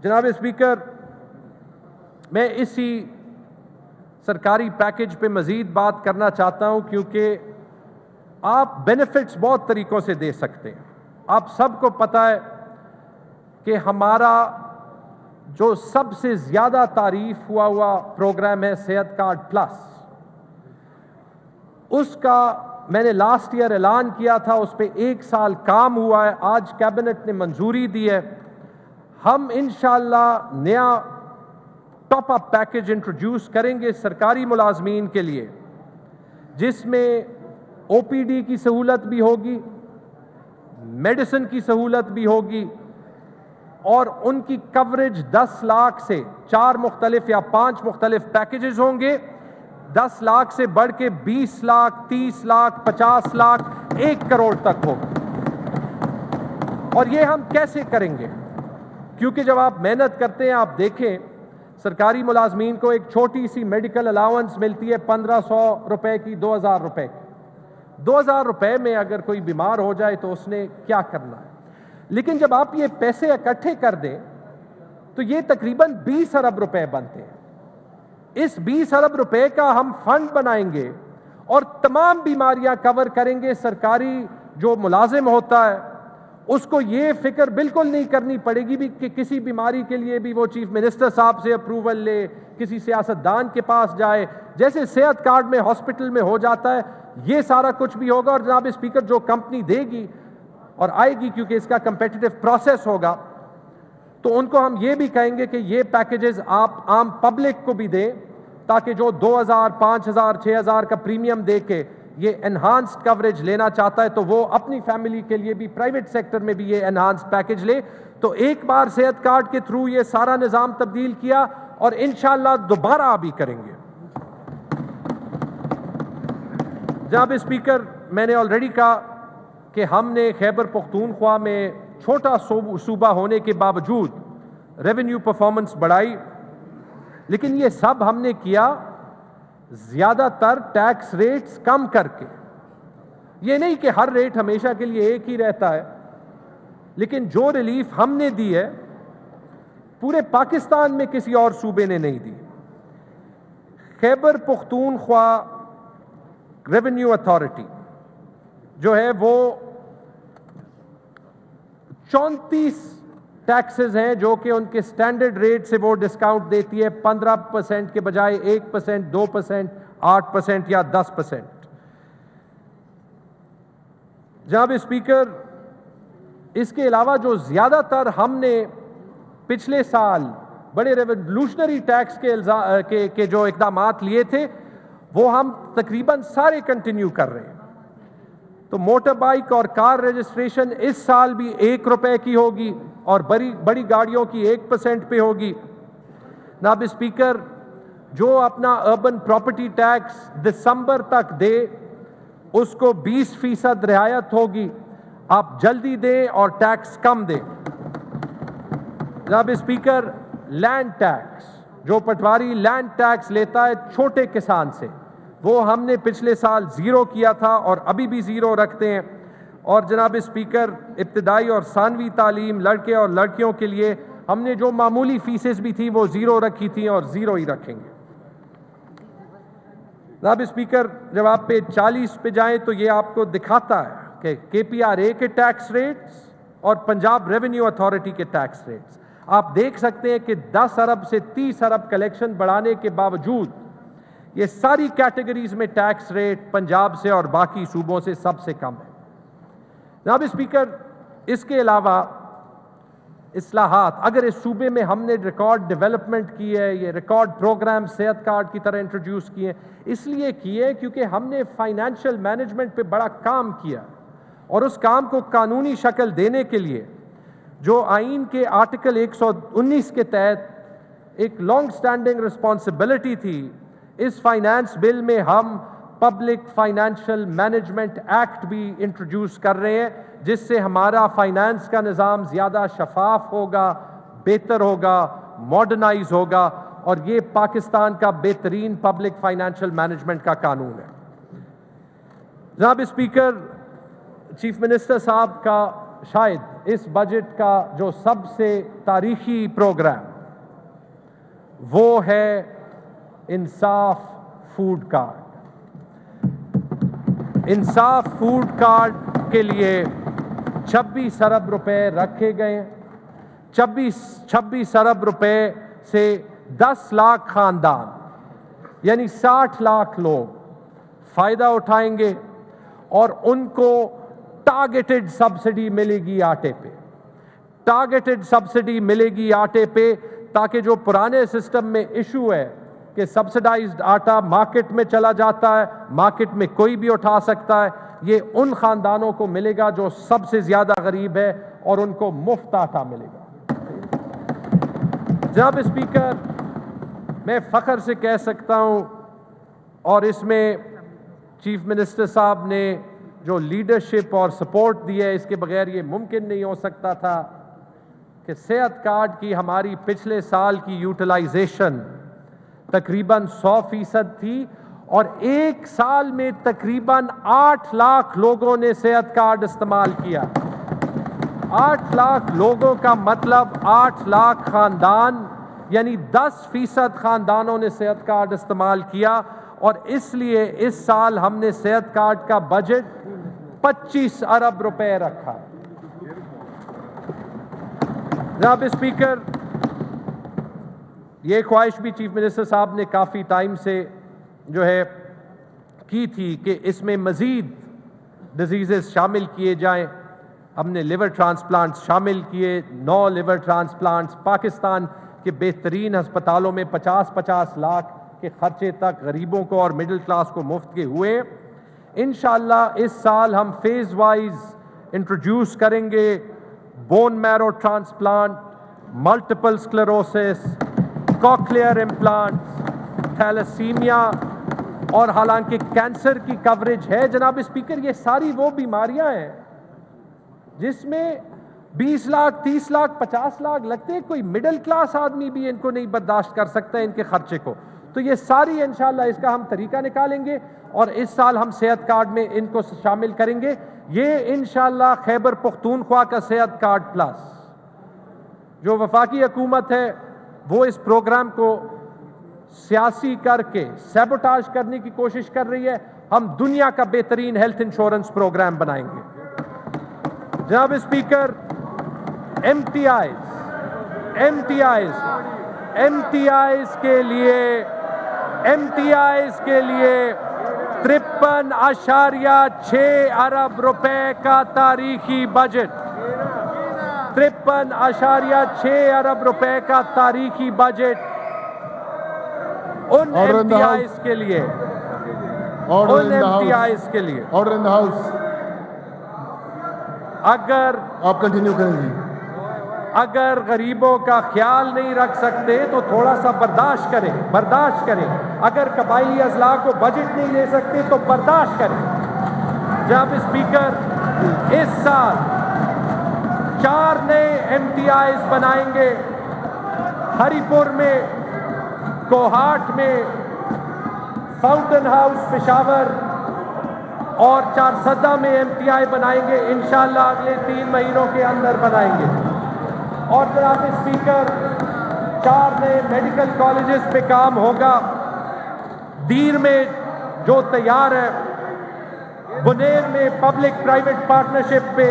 جناب اسپیکر, میں اسی سرکاری پیکج پہ مزید بات کرنا چاہتا ہوں, کیونکہ آپ بینیفٹس بہت طریقوں سے دے سکتے ہیں. آپ سب کو پتہ ہے کہ ہمارا جو سب سے زیادہ تعریف ہوا پروگرام ہے صحت کارڈ پلس. اس کا میں نے لاسٹ ایئر اعلان کیا تھا, اس پہ 1 سال کام ہوا ہے, آج کیبنٹ نے منظوری دی ہے. ہم انشاءاللہ نیا ٹاپ اپ پیکج انٹروڈیوس کریں گے سرکاری ملازمین کے لیے، جس میں او پی ڈی کی سہولت بھی ہوگی، میڈیسن کی سہولت بھی ہوگی، اور ان کی کوریج 10 لاکھ سے 4 مختلف یا 5 مختلف پیکیجز ہوں گے، 10 لاکھ سے بڑھ کے 20 لاکھ، 30 لاکھ، 50 لاکھ، 1 کروڑ تک ہوگا۔ اور یہ ہم کیسے کریں گے؟ کیونکہ جب آپ محنت کرتے ہیں، آپ دیکھیں سرکاری ملازمین کو ایک چھوٹی سی میڈیکل الاؤنس ملتی ہے 1500 روپے کی، 2000 روپے کی۔ 2000 روپے میں اگر کوئی بیمار ہو جائے تو اس نے کیا کرنا ہے؟ لیکن جب آپ یہ پیسے اکٹھے کر دیں تو یہ تقریباً 20 ارب روپے بنتے ہیں۔ اس 20 ارب روپے کا ہم فنڈ بنائیں گے اور تمام بیماریاں کور کریں گے۔ سرکاری جو ملازم ہوتا ہے اس کو یہ فکر بالکل نہیں کرنی پڑے گی بھی کہ کسی بیماری کے لیے بھی وہ چیف منسٹر صاحب سے اپروول لے، کسی سیاستدان کے پاس جائے، جیسے صحت کارڈ میں ہاسپٹل میں ہو جاتا ہے، یہ سارا کچھ بھی ہوگا۔ اور جناب اسپیکر، جو کمپنی دے گی اور آئے گی، کیونکہ اس کا کمپیٹیٹو پروسیس ہوگا، تو ان کو ہم یہ بھی کہیں گے کہ یہ پیکیجز آپ عام پبلک کو بھی دیں، تاکہ جو 2000، 5000، 6000 کا پریمیم دے کے یہ انہانسڈ کوریج لینا چاہتا ہے تو وہ اپنی فیملی کے لیے بھی پرائیویٹ سیکٹر میں بھی یہ انہانسڈ پیکیج لے۔ تو ایک بار صحت کارڈ کے تھرو یہ سارا نظام تبدیل کیا اور انشاءاللہ دوبارہ ابھی کریں گے۔ جناب اسپیکر، میں نے آلریڈی کہا کہ ہم نے خیبر پختونخوا میں چھوٹا صوبہ ہونے کے باوجود ریونیو پرفارمنس بڑھائی، لیکن یہ سب ہم نے کیا زیادہ تر ٹیکس ریٹس کم کر کے۔ یہ نہیں کہ ہر ریٹ ہمیشہ کے لیے ایک ہی رہتا ہے، لیکن جو ریلیف ہم نے دی ہے پورے پاکستان میں کسی اور صوبے نے نہیں دی۔ خیبر پختونخوا ریونیو اتھارٹی جو ہے وہ 34 ٹیکسز ہیں جو کہ ان کے سٹینڈرڈ ریٹ سے وہ ڈسکاؤنٹ دیتی ہے، 15% کے بجائے 1%، 2%، 8% یا 10%۔ جناب اسپیکر، اس کے علاوہ جو زیادہ تر ہم نے پچھلے سال بڑے ریولوشنری ٹیکس کے جو اقدامات لیے تھے وہ ہم تقریباً سارے کنٹینیو کر رہے ہیں۔ تو موٹر بائک اور کار رجسٹریشن اس سال بھی 1 روپے کی ہوگی اور بڑی گاڑیوں کی 1% پہ ہوگی۔ جناب اسپیکر، جو اپنا اربن پراپرٹی ٹیکس دسمبر تک دے اس کو 20% رعایت ہوگی۔ آپ جلدی دیں اور ٹیکس کم دیں۔ جناب اسپیکر، لینڈ ٹیکس، جو پٹواری لینڈ ٹیکس لیتا ہے چھوٹے کسان سے، وہ ہم نے پچھلے سال 0 کیا تھا اور ابھی بھی 0 رکھتے ہیں۔ اور جناب اسپیکر، ابتدائی اور ثانوی تعلیم لڑکے اور لڑکیوں کے لیے ہم نے جو معمولی فیسز بھی تھی وہ 0 رکھی تھی اور 0 ہی رکھیں گے۔ جناب اسپیکر، جب آپ پہ 40 پہ جائیں تو یہ آپ کو دکھاتا ہے کہ KPRA کے ٹیکس ریٹس اور پنجاب ریونیو اتھارٹی کے ٹیکس ریٹس۔ آپ دیکھ سکتے ہیں کہ 10 ارب سے 30 ارب کلیکشن بڑھانے کے باوجود یہ ساری کیٹیگریز میں ٹیکس ریٹ پنجاب سے اور باقی صوبوں سے سب سے کم ہے۔ جناب اسپیکر، اس کے علاوہ اصلاحات، اگر اس صوبے میں ہم نے ریکارڈ ڈیولپمنٹ کی ہے، یہ ریکارڈ پروگرام صحت کارڈ کی طرح انٹروڈیوس کیے، اس لیے کیے کیونکہ ہم نے فائنینشیل مینجمنٹ پہ بڑا کام کیا، اور اس کام کو قانونی شکل دینے کے لیے جو آئین کے آرٹیکل 119 کے تحت ایک لانگ سٹینڈنگ رسپانسبلٹی تھی، اس فائنانس بل میں ہم پبلک فائنینشیل مینجمنٹ ایکٹ بھی انٹروڈیوس کر رہے ہیں، جس سے ہمارا فائنانس کا نظام زیادہ شفاف ہوگا، بہتر ہوگا، ماڈرنائز ہوگا، اور یہ پاکستان کا بہترین پبلک فائنینشیل مینجمنٹ کا قانون ہے۔ جناب اسپیکر، چیف منسٹر صاحب کا شاید اس بجٹ کا جو سب سے تاریخی پروگرام وہ ہے انصاف فوڈ کارڈ۔ انصاف فوڈ کارڈ کے لیے 26 ارب روپے رکھے گئے ہیں۔ 26 ارب روپے سے 10 لاکھ خاندان یعنی 60 لاکھ لوگ فائدہ اٹھائیں گے، اور ان کو ٹارگیٹڈ سبسڈی ملے گی آٹے پہ۔ ٹارگیٹڈ سبسڈی ملے گی آٹے پہ تاکہ جو پرانے سسٹم میں ایشو ہے کہ سبسڈائزڈ آٹا مارکیٹ میں چلا جاتا ہے, مارکیٹ میں کوئی بھی اٹھا سکتا ہے, یہ ان خاندانوں کو ملے گا جو سب سے زیادہ غریب ہے اور ان کو مفت آٹا ملے گا. جناب اسپیکر, میں فخر سے کہہ سکتا ہوں, اور اس میں چیف منسٹر صاحب نے جو لیڈرشپ اور سپورٹ دی ہے, اس کے بغیر یہ ممکن نہیں ہو سکتا تھا کہ صحت کارڈ کی ہماری پچھلے سال کی یوٹیلائزیشن تقریباً 100% تھی, اور ایک سال میں تقریباً 8 لاکھ لوگوں نے صحت کارڈ استعمال کیا. 8 لاکھ لوگوں کا مطلب 8 لاکھ خاندان, یعنی 10% خاندانوں نے صحت کارڈ استعمال کیا, اور اس لیے اس سال ہم نے صحت کارڈ کا بجٹ 25 ارب روپے رکھا. جناب اسپیکر, یہ خواہش بھی چیف منسٹر صاحب نے کافی ٹائم سے جو ہے کی تھی کہ اس میں مزید ڈیزیزز شامل کیے جائیں. ہم نے لیور ٹرانسپلانٹس شامل کیے, 9 لیور ٹرانسپلانٹس پاکستان کے بہترین ہسپتالوں میں 50-50 لاکھ کے خرچے تک غریبوں کو اور مڈل کلاس کو مفت کے ہوئے. انشاءاللہ اس سال ہم فیز وائز انٹروڈیوس کریں گے bone marrow transplant, multiple sclerosis, cochlear implants, thalassaemia, اور حالانکہ کینسر کی کوریج ہے جناب اسپیکر, یہ ساری وہ بیماریاں ہیں جس میں 20 لاکھ 30 لاکھ 50 لاکھ لگتے ہیں, کوئی مڈل کلاس آدمی بھی ان کو نہیں برداشت کر سکتا ہے ان کے خرچے کو. تو یہ ساری انشاءاللہ اس کا ہم طریقہ نکالیں گے, اور اس سال ہم صحت کارڈ میں ان کو شامل کریں گے. یہ انشاءاللہ خیبر پختونخوا کا صحت کارڈ پلس, جو وفاقی حکومت ہے وہ اس پروگرام کو سیاسی کر کے سیبوٹاج کرنے کی کوشش کر رہی ہے. ہم دنیا کا بہترین ہیلتھ انشورنس پروگرام بنائیں گے. جناب اسپیکر, ایم ٹی آئیز کے لیے 53.6 ارب روپے کا تاریخی بجٹ, 53.6 ارب روپے کا تاریخی بجٹ ان ایم ٹی آئیز کے لیے, آرڈر ان دا ہاؤس. اگر آپ کنٹینیو کریں جی. اگر غریبوں کا خیال نہیں رکھ سکتے تو تھوڑا سا برداشت کریں. اگر قبائلی اضلاع کو بجٹ نہیں دے سکتے تو برداشت کریں. جناب اسپیکر, اس سال 4 نئے ایم ٹی آئیز بنائیں گے. ہری پور میں, کوہاٹ میں, فاؤنٹن ہاؤس پشاور اور چارسدہ میں ایم ٹی آئی بنائیں گے. انشاءاللہ اگلے 3 مہینوں کے اندر بنائیں گے. اور جناب اسپیکر, 4 نئے میڈیکل کالجز پہ کام ہوگا. دیر میں جو تیار ہے, بنیر میں پبلک پرائیویٹ پارٹنرشپ پہ,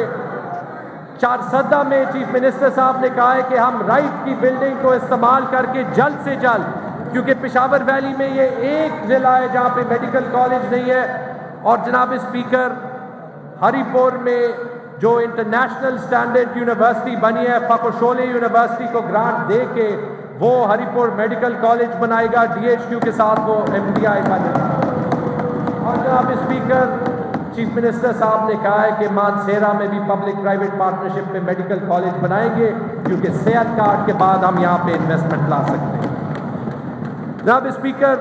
چارسدہ میں چیف منسٹر صاحب نے کہا ہے کہ ہم رائٹ کی بلڈنگ کو استعمال کر کے جلد سے جلد, کیونکہ پشاور ویلی میں یہ ایک ضلع ہے جہاں پہ میڈیکل کالج نہیں ہے. اور جناب اسپیکر, ہری پور میں جو انٹرنیشنل سٹینڈرڈ یونیورسٹی بنی ہے, فاکوشولے یونیورسٹی کو گرانٹ دے کے وہ ہری پور میڈیکل کالج بنائے گا. ڈی ایچ کیو کے ساتھ وہ ایم ٹی آئی بنے گا. اور جناب اسپیکر, چیف منسٹر صاحب نے کہا ہے کہ مانسیرا میں بھی پبلک پرائیویٹ پارٹنرشپ میں میڈیکل کالج بنائیں گے, کیونکہ صحت کارڈ کے بعد ہم یہاں پہ انویسٹمنٹ لا سکتے ہیں. جناب اسپیکر,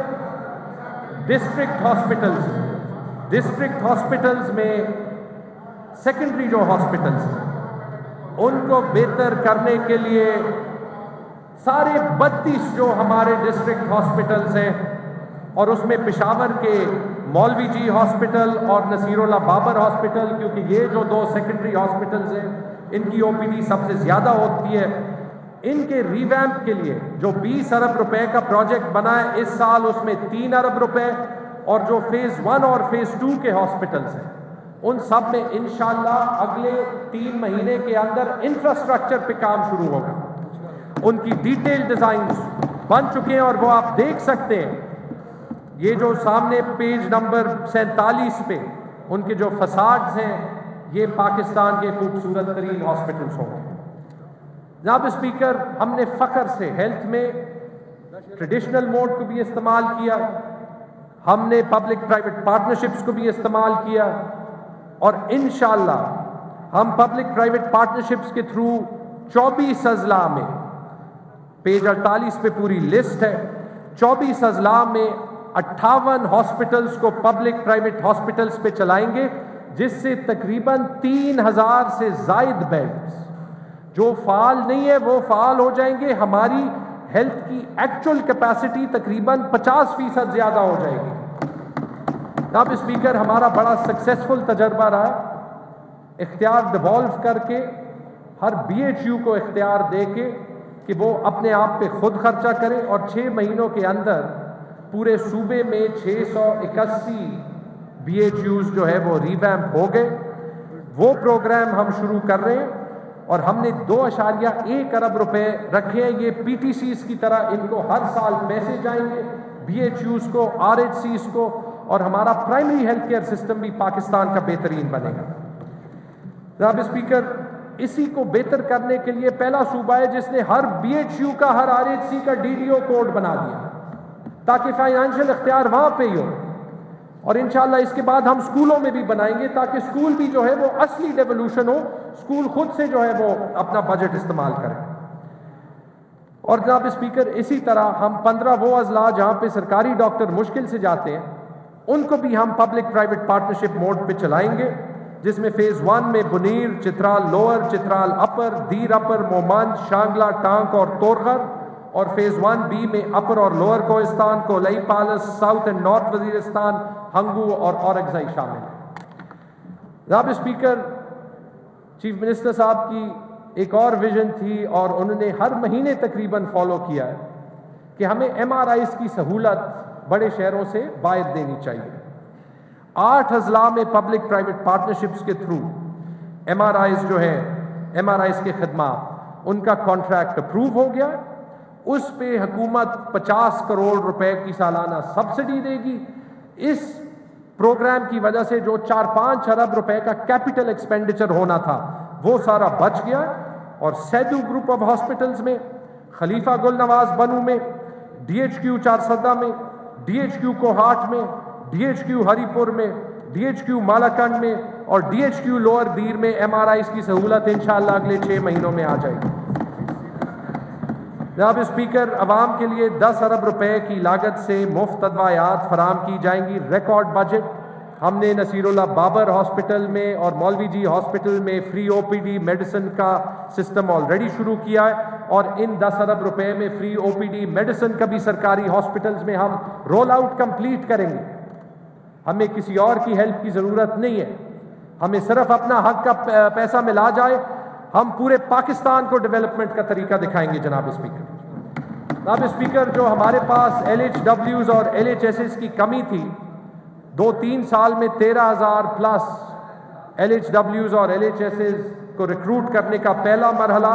ڈسٹرکٹ ہاسپٹلز میں سیکنڈری جو ہاسپٹلز ہیں ان کو بہتر کرنے کے لیے سارے 32 جو ہمارے ڈسٹرکٹ ہاسپٹلز ہیں, اور اس میں پشاور کے مولوی جی ہاسپٹل اور نصیر اللہ بابر ہاسپٹل, کیونکہ یہ جو 2 سیکنڈری ہاسپٹلز ہیں ان کی او پی ڈی سب سے زیادہ ہوتی ہے, ان کے ریویمپ کے لیے جو 20 ارب روپے کا پروجیکٹ بنا ہے اس سال, اس میں 3 ارب روپے, اور جو فیز 1 اور فیز 2 کے ہاسپٹلز ہیں ان سب میں انشاءاللہ اگلے 3 مہینے کے اندر انفراسٹرکچر پہ کام شروع ہوگا. ان کی ڈیٹیل ڈیزائنز بن چکے ہیں, اور وہ آپ دیکھ سکتے ہیں. یہ جو سامنے پیج نمبر 47 پہ ان کے جو فساڈز ہیں, یہ پاکستان کے خوبصورت ترین ہاسپٹلز ہوں گے. جناب اسپیکر، ہم نے فخر سے ہیلتھ میں ٹریڈیشنل موڈ کو بھی استعمال کیا، ہم نے پبلک پرائیویٹ پارٹنرشپس کو بھی استعمال کیا، اور انشاءاللہ ہم پبلک پرائیویٹ پارٹنرشپس کے تھرو 24 اضلاع میں، پیج 48 پہ پوری لسٹ ہے، 24 اضلاع میں 58 ہاسپٹلز کو پبلک پرائیویٹ ہاسپٹلز پہ چلائیں گے، جس سے تقریباً 3000 سے زائد بیڈز جو فعال نہیں ہے وہ فعال ہو جائیں گے۔ ہماری ہیلتھ کی ایکچوئل کیپیسٹی تقریباً 50% زیادہ ہو جائے گی۔ جناب اسپیکر، ہمارا بڑا سکسیسفل تجربہ رہا، اختیار ڈیوالو کر کے ہر BHU کو اختیار دے کے کہ وہ اپنے آپ پہ خود خرچہ کرے، اور 6 مہینوں کے اندر پورے صوبے میں 681 BHUs جو ہے وہ ریویمپ ہو گئے۔ وہ پروگرام ہم شروع کر رہے ہیں، اور ہم نے 2.1 ارب روپے رکھے ہیں۔ یہ PTCs کی طرح ان کو ہر سال پیسے جائیں گے، BHUs کو، RHCs کو، اور ہمارا پرائمری ہیلتھ کیئر سسٹم بھی پاکستان کا بہترین بنے گا۔ جناب اسپیکر، اسی کو بہتر کرنے کے لیے پہلا صوبہ ہے جس نے ہر BHU کا، ہر RHC کا DDO کوڈ بنا دیا تاکہ فائنانشل اختیار وہاں پہ ہی ہو، اور انشاءاللہ اس کے بعد ہم سکولوں میں بھی بنائیں گے تاکہ سکول بھی جو ہے وہ اصلی ڈیولوشن ہو، سکول خود سے جو ہے وہ اپنا بجٹ استعمال کریں۔ اور جناب اسپیکر، اسی طرح ہم 15 وہ اضلاع جہاں پہ سرکاری ڈاکٹر مشکل سے جاتے ہیں ان کو بھی ہم پبلک پرائیویٹ پارٹنرشپ موڈ پہ چلائیں گے، جس میں فیز 1 میں Buner, Chitral lower, Chitral upper, Dir upper, Mohmand, Shangla, Tank اور تورخر، اور فیز 1B میں اپر اور lower Kohistan, Kolai Palas, south and north Waziristan, Hangu اور اورکزائی شامل ہیں۔ جناب اسپیکر، چیف منسٹر صاحب کی ایک اور ویژن تھی اور انہوں نے ہر مہینے تقریباً فالو کیا ہے کہ ہمیں MRIs کی سہولت بڑے شہروں سے باہر دینی چاہیے۔ 8 اضلاع میں پبلک پرائیویٹ پارٹنرشپس کے تھرو MRIs جو ہے، MRIs کے خدمات، ان کا کانٹریکٹ اپروو ہو گیا۔ اس پہ حکومت 50 کروڑ روپے کی سالانہ سبسڈی دے گی۔ اس پروگرام کی وجہ سے جو 4-5 ارب روپے کا کیپٹل ایکسپینڈیچر ہونا تھا وہ سارا بچ گیا، اور سیدو گروپ آف ہاسپٹلز میں، خلیفہ گل نواز بنو میں، DHQ چارسدہ میں، DHQ کوہاٹ میں، DHQ ہری پور میں، DHQ مالاکنڈ میں اور DHQ لوور دیر میں MRIs کی سہولت انشاءاللہ اگلے 6 مہینوں میں آ جائے گی۔ جناب اسپیکر، عوام کے لیے 10 ارب روپے کی لاگت سے مفت ادویات فراہم کی جائیں گی۔ ریکارڈ بجٹ ہم نے نصیر اللہ بابر ہاسپٹل میں اور مولوی جی ہاسپٹل میں فری OPD میڈیسن کا سسٹم آلریڈی شروع کیا ہے، اور ان 10 ارب روپے میں فری OPD میڈیسن کا بھی سرکاری ہاسپٹلز میں ہم رول آؤٹ کمپلیٹ کریں گے۔ ہمیں کسی اور کی ہیلپ کی ضرورت نہیں ہے، ہمیں صرف اپنا حق کا پیسہ ملا جائے، ہم پورے پاکستان کو ڈیولپمنٹ کا طریقہ دکھائیں گے۔ جناب اسپیکر، جو ہمارے پاس LHWs اور LHSs کی کمی تھی، 2-3 سال میں 13,000 پلس LHWs اور LHSs کو ریکروٹ کرنے کا پہلا مرحلہ،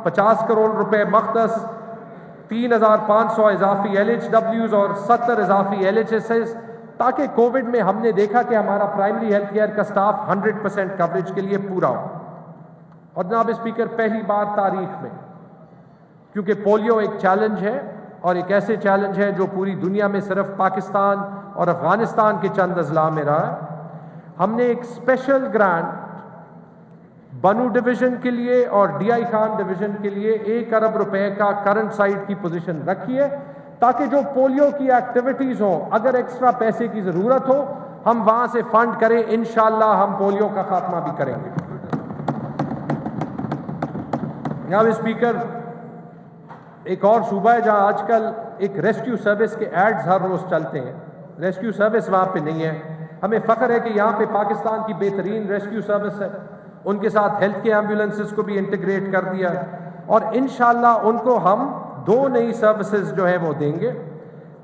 50 کروڑ روپے مختص، 3,500 اضافی LHWs اور 70 اضافی LHSs، تاکہ کووڈ میں ہم نے دیکھا کہ ہمارا پرائمری ہیلتھ کیئر کا سٹاف 100% کوریج کے لیے پورا ہو۔ اور جناب اسپیکر، پہلی بار تاریخ میں، کیونکہ پولیو ایک چیلنج ہے اور ایک ایسے چیلنج ہے جو پوری دنیا میں صرف پاکستان اور افغانستان کے چند اضلاع میں رہا ہے، ہم نے ایک اسپیشل گرانٹ بنو ڈویژن کے لیے اور DI خان ڈویژن کے لیے 1 ارب روپے کا کرنٹ سائٹ کی پوزیشن رکھی ہے، تاکہ جو پولیو کی ایکٹیویٹیز ہوں، اگر ایکسٹرا پیسے کی ضرورت ہو ہم وہاں سے فنڈ کریں۔ انشاءاللہ ہم پولیو کا خاتمہ بھی کریں گے۔ جناب اسپیکر، ایک اور صوبہ ہے جہاں آج کل ایک ریسکیو سروس کے ایڈز ہر روز چلتے ہیں، ریسکیو سروس وہاں پہ نہیں ہے۔ ہمیں فخر ہے کہ یہاں پہ پاکستان کی بہترین ریسکیو سروس ہے، ان کے ساتھ ہیلتھ کے ایمبولینسز کو بھی انٹیگریٹ کر دیا، اور انشاءاللہ ان کو ہم 2 نئی سروسز جو ہے وہ دیں گے۔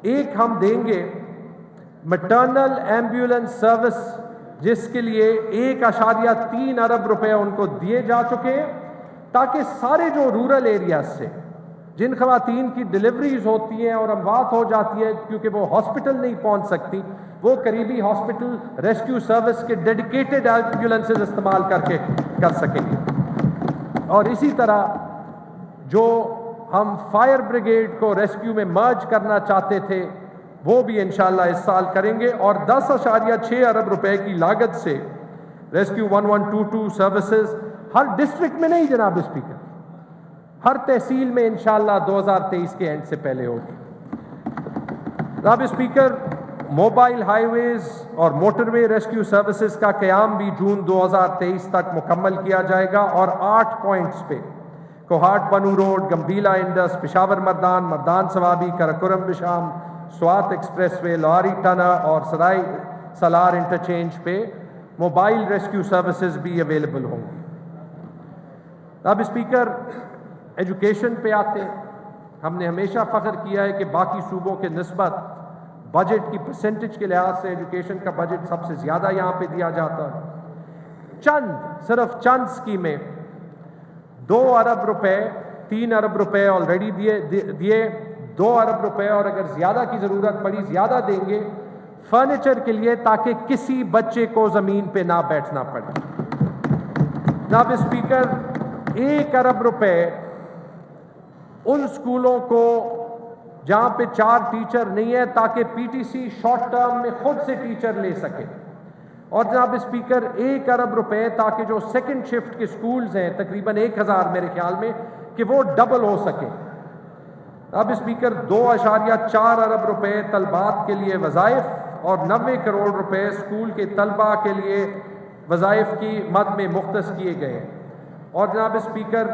ایک ہم دیں گے میٹرنل ایمبولینس سروس، جس کے لیے 1.3 ارب روپے ان کو دیے جا چکے ہیں، تاکہ سارے جو رورل ایریاز سے جن خواتین کی ڈیلیوریز ہوتی ہیں اور اموات ہو جاتی ہے کیونکہ وہ ہاسپٹل نہیں پہنچ سکتی، وہ قریبی ہاسپٹل ریسکیو سروس کے ڈیڈیکیٹڈ ایمبولینسز استعمال کر سکیں گے۔ اور اسی طرح جو ہم فائر بریگیڈ کو ریسکیو میں مرج کرنا چاہتے تھے وہ بھی انشاءاللہ اس سال کریں گے، اور 10.6 ارب روپے کی لاگت سے ریسکیو 1122 سروسز ہر ڈسٹرکٹ میں نہیں جناب اسپیکر، ہر تحصیل میں انشاءاللہ 2023 کے اینڈ سے پہلے ہوگی۔ جناب اسپیکر، موبائل ہائی ویز اور موٹر وے ریسکیو سروسز کا قیام بھی جون 2023 تک مکمل کیا جائے گا، اور 8 پوائنٹس پہ کوہاٹ بنو روڈ، گمبیلا انڈس، پشاور مردان، مردان Swabi, Karakoram Besham, Swat express way, Lowari Tana اور سرائی سالار انٹرچینج پہ موبائل ریسکیو سروسز بھی اویلیبل ہوں گی۔ اب اسپیکر، ایجوکیشن پہ آتے ہیں، ہم نے ہمیشہ فخر کیا ہے کہ باقی صوبوں کے نسبت بجٹ کی پرسنٹیج کے لحاظ سے ایجوکیشن کا بجٹ سب سے زیادہ یہاں پہ دیا جاتا ہے۔ صرف چند اسکیمیں 2 ارب روپے، 3 ارب روپے آلریڈی دیے، 2 ارب روپے اور اگر زیادہ کی ضرورت پڑی زیادہ دیں گے فرنیچر کے لیے، تاکہ کسی بچے کو زمین پہ نہ بیٹھنا پڑے۔ جناب اسپیکر، 1 ارب روپے ان اسکولوں کو جہاں پہ 4 ٹیچر نہیں ہے، تاکہ P T C short term میں خود سے ٹیچر لے سکے، اور جناب اسپیکر 1 ارب روپے تاکہ جو سیکنڈ شفٹ کے سکولز ہیں تقریباً 1000 میرے خیال میں، کہ وہ ڈبل ہو سکے۔ اب اسپیکر 2.4 ارب روپے طلبات کے لیے وظائف اور 90 کروڑ روپے اسکول کے طلبہ کے لیے وظائف کی مد میں مختص کیے گئے، اور جناب اسپیکر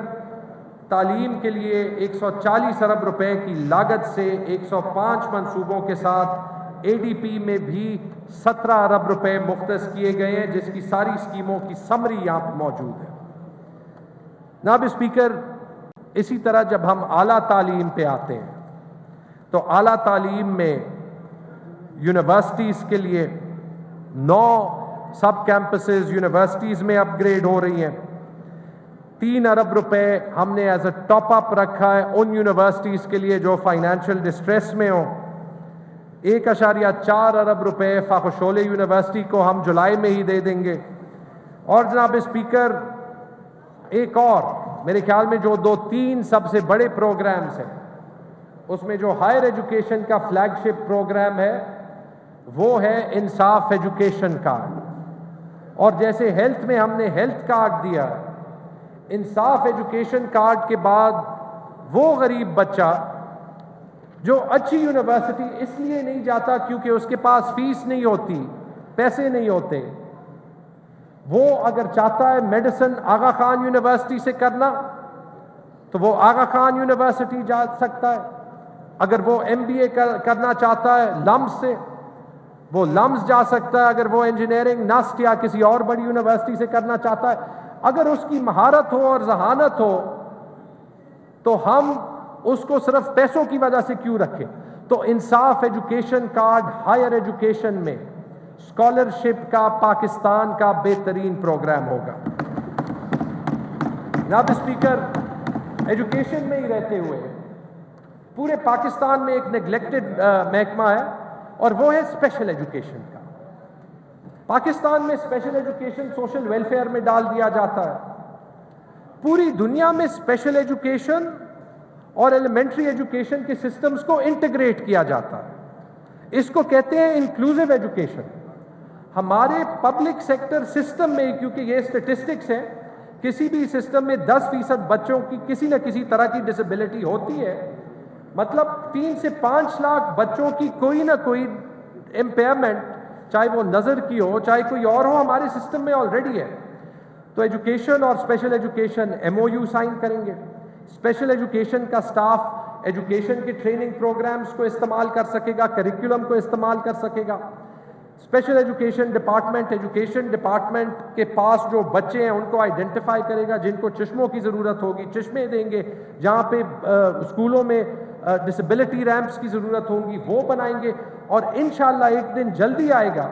تعلیم کے لیے 140 ارب روپے کی لاگت سے 105 منصوبوں کے ساتھ اے ڈی پی میں بھی 17 ارب روپے مختص کیے گئے ہیں، جس کی ساری اسکیموں کی سمری یہاں پہ موجود ہے۔ جناب اسپیکر، اسی طرح جب ہم اعلیٰ تعلیم پہ آتے ہیں تو اعلیٰ تعلیم میں یونیورسٹیز کے لیے 9 سب کیمپسز یونیورسٹیز میں اپ گریڈ ہو رہی ہیں۔ 3 ارب روپے ہم نے ایز اے ٹاپ اپ رکھا ہے ان یونیورسٹیز کے لیے جو فائنینشیل ڈسٹریس میں ہوں۔ 1.4 ارب روپے فاخر شعلہ یونیورسٹی کو ہم جولائی میں ہی دے دیں گے، اور جناب اسپیکر ایک اور میرے خیال میں جو 2-3 سب سے بڑے پروگرامز ہیں، اس میں جو ہائر ایجوکیشن کا فلیگ شپ پروگرام ہے وہ ہے انصاف ایجوکیشن کارڈ، اور جیسے ہیلتھ میں ہم نے ہیلتھ کارڈ دیا، انصاف ایجوکیشن کارڈ کے بعد وہ غریب بچہ جو اچھی یونیورسٹی اس لیے نہیں جاتا کیونکہ اس کے پاس فیس نہیں ہوتی، پیسے نہیں ہوتے، وہ اگر چاہتا ہے میڈیسن آغا خان یونیورسٹی سے کرنا تو وہ آغا خان یونیورسٹی جا سکتا ہے، اگر وہ ایم بی اے کرنا چاہتا ہے لمس سے وہ لمس جا سکتا ہے، اگر وہ انجینئرنگ نسٹ یا کسی اور بڑی یونیورسٹی سے کرنا چاہتا ہے، اگر اس کی مہارت ہو اور ذہانت ہو تو ہم اس کو صرف پیسوں کی وجہ سے کیوں رکھیں۔ تو انصاف ایجوکیشن کارڈ ہائر ایجوکیشن میں اسکالرشپ کا پاکستان کا بہترین پروگرام ہوگا۔ جناب اسپیکر، ایجوکیشن میں ہی رہتے ہوئے پورے پاکستان میں ایک نیگلیکٹڈ محکمہ ہے، اور وہ ہے اسپیشل ایجوکیشن کا۔ پاکستان میں اسپیشل ایجوکیشن سوشل ویلفیئر میں ڈال دیا جاتا ہے، پوری دنیا میں اسپیشل ایجوکیشن اور ایلیمنٹری ایجوکیشن کے سسٹمز کو انٹیگریٹ کیا جاتا ہے، اس کو کہتے ہیں انکلوسیو ایجوکیشن۔ ہمارے پبلک سیکٹر سسٹم میں، کیونکہ یہ اسٹیٹسٹکس ہیں، کسی بھی سسٹم میں 10% بچوں کی کسی نہ کسی طرح کی ڈسیبلٹی ہوتی ہے، مطلب 3 سے 5 لاکھ بچوں کی کوئی نہ کوئی امپیئرمنٹ، چاہے وہ نظر کی ہو چاہے کوئی اور ہو، ہمارے سسٹم میں آلریڈی ہے۔ تو ایجوکیشن اور special education M O U sign کریں گے، اسپیشل ایجوکیشن کا سٹاف ایجوکیشن کے ٹریننگ پروگرامز کو استعمال کر سکے گا، کریکولم کو استعمال کر سکے گا۔ اسپیشل ایجوکیشن ڈپارٹمنٹ کے پاس جو بچے ہیں ان کو آئیڈینٹیفائی کرے گا، جن کو چشموں کی ضرورت ہوگی چشمے دیں گے، جہاں پہ اسکولوں میں ڈسیبلٹی ریمپس کی ضرورت ہوں گی وہ بنائیں گے، اور انشاءاللہ ایک دن جلدی آئے گا۔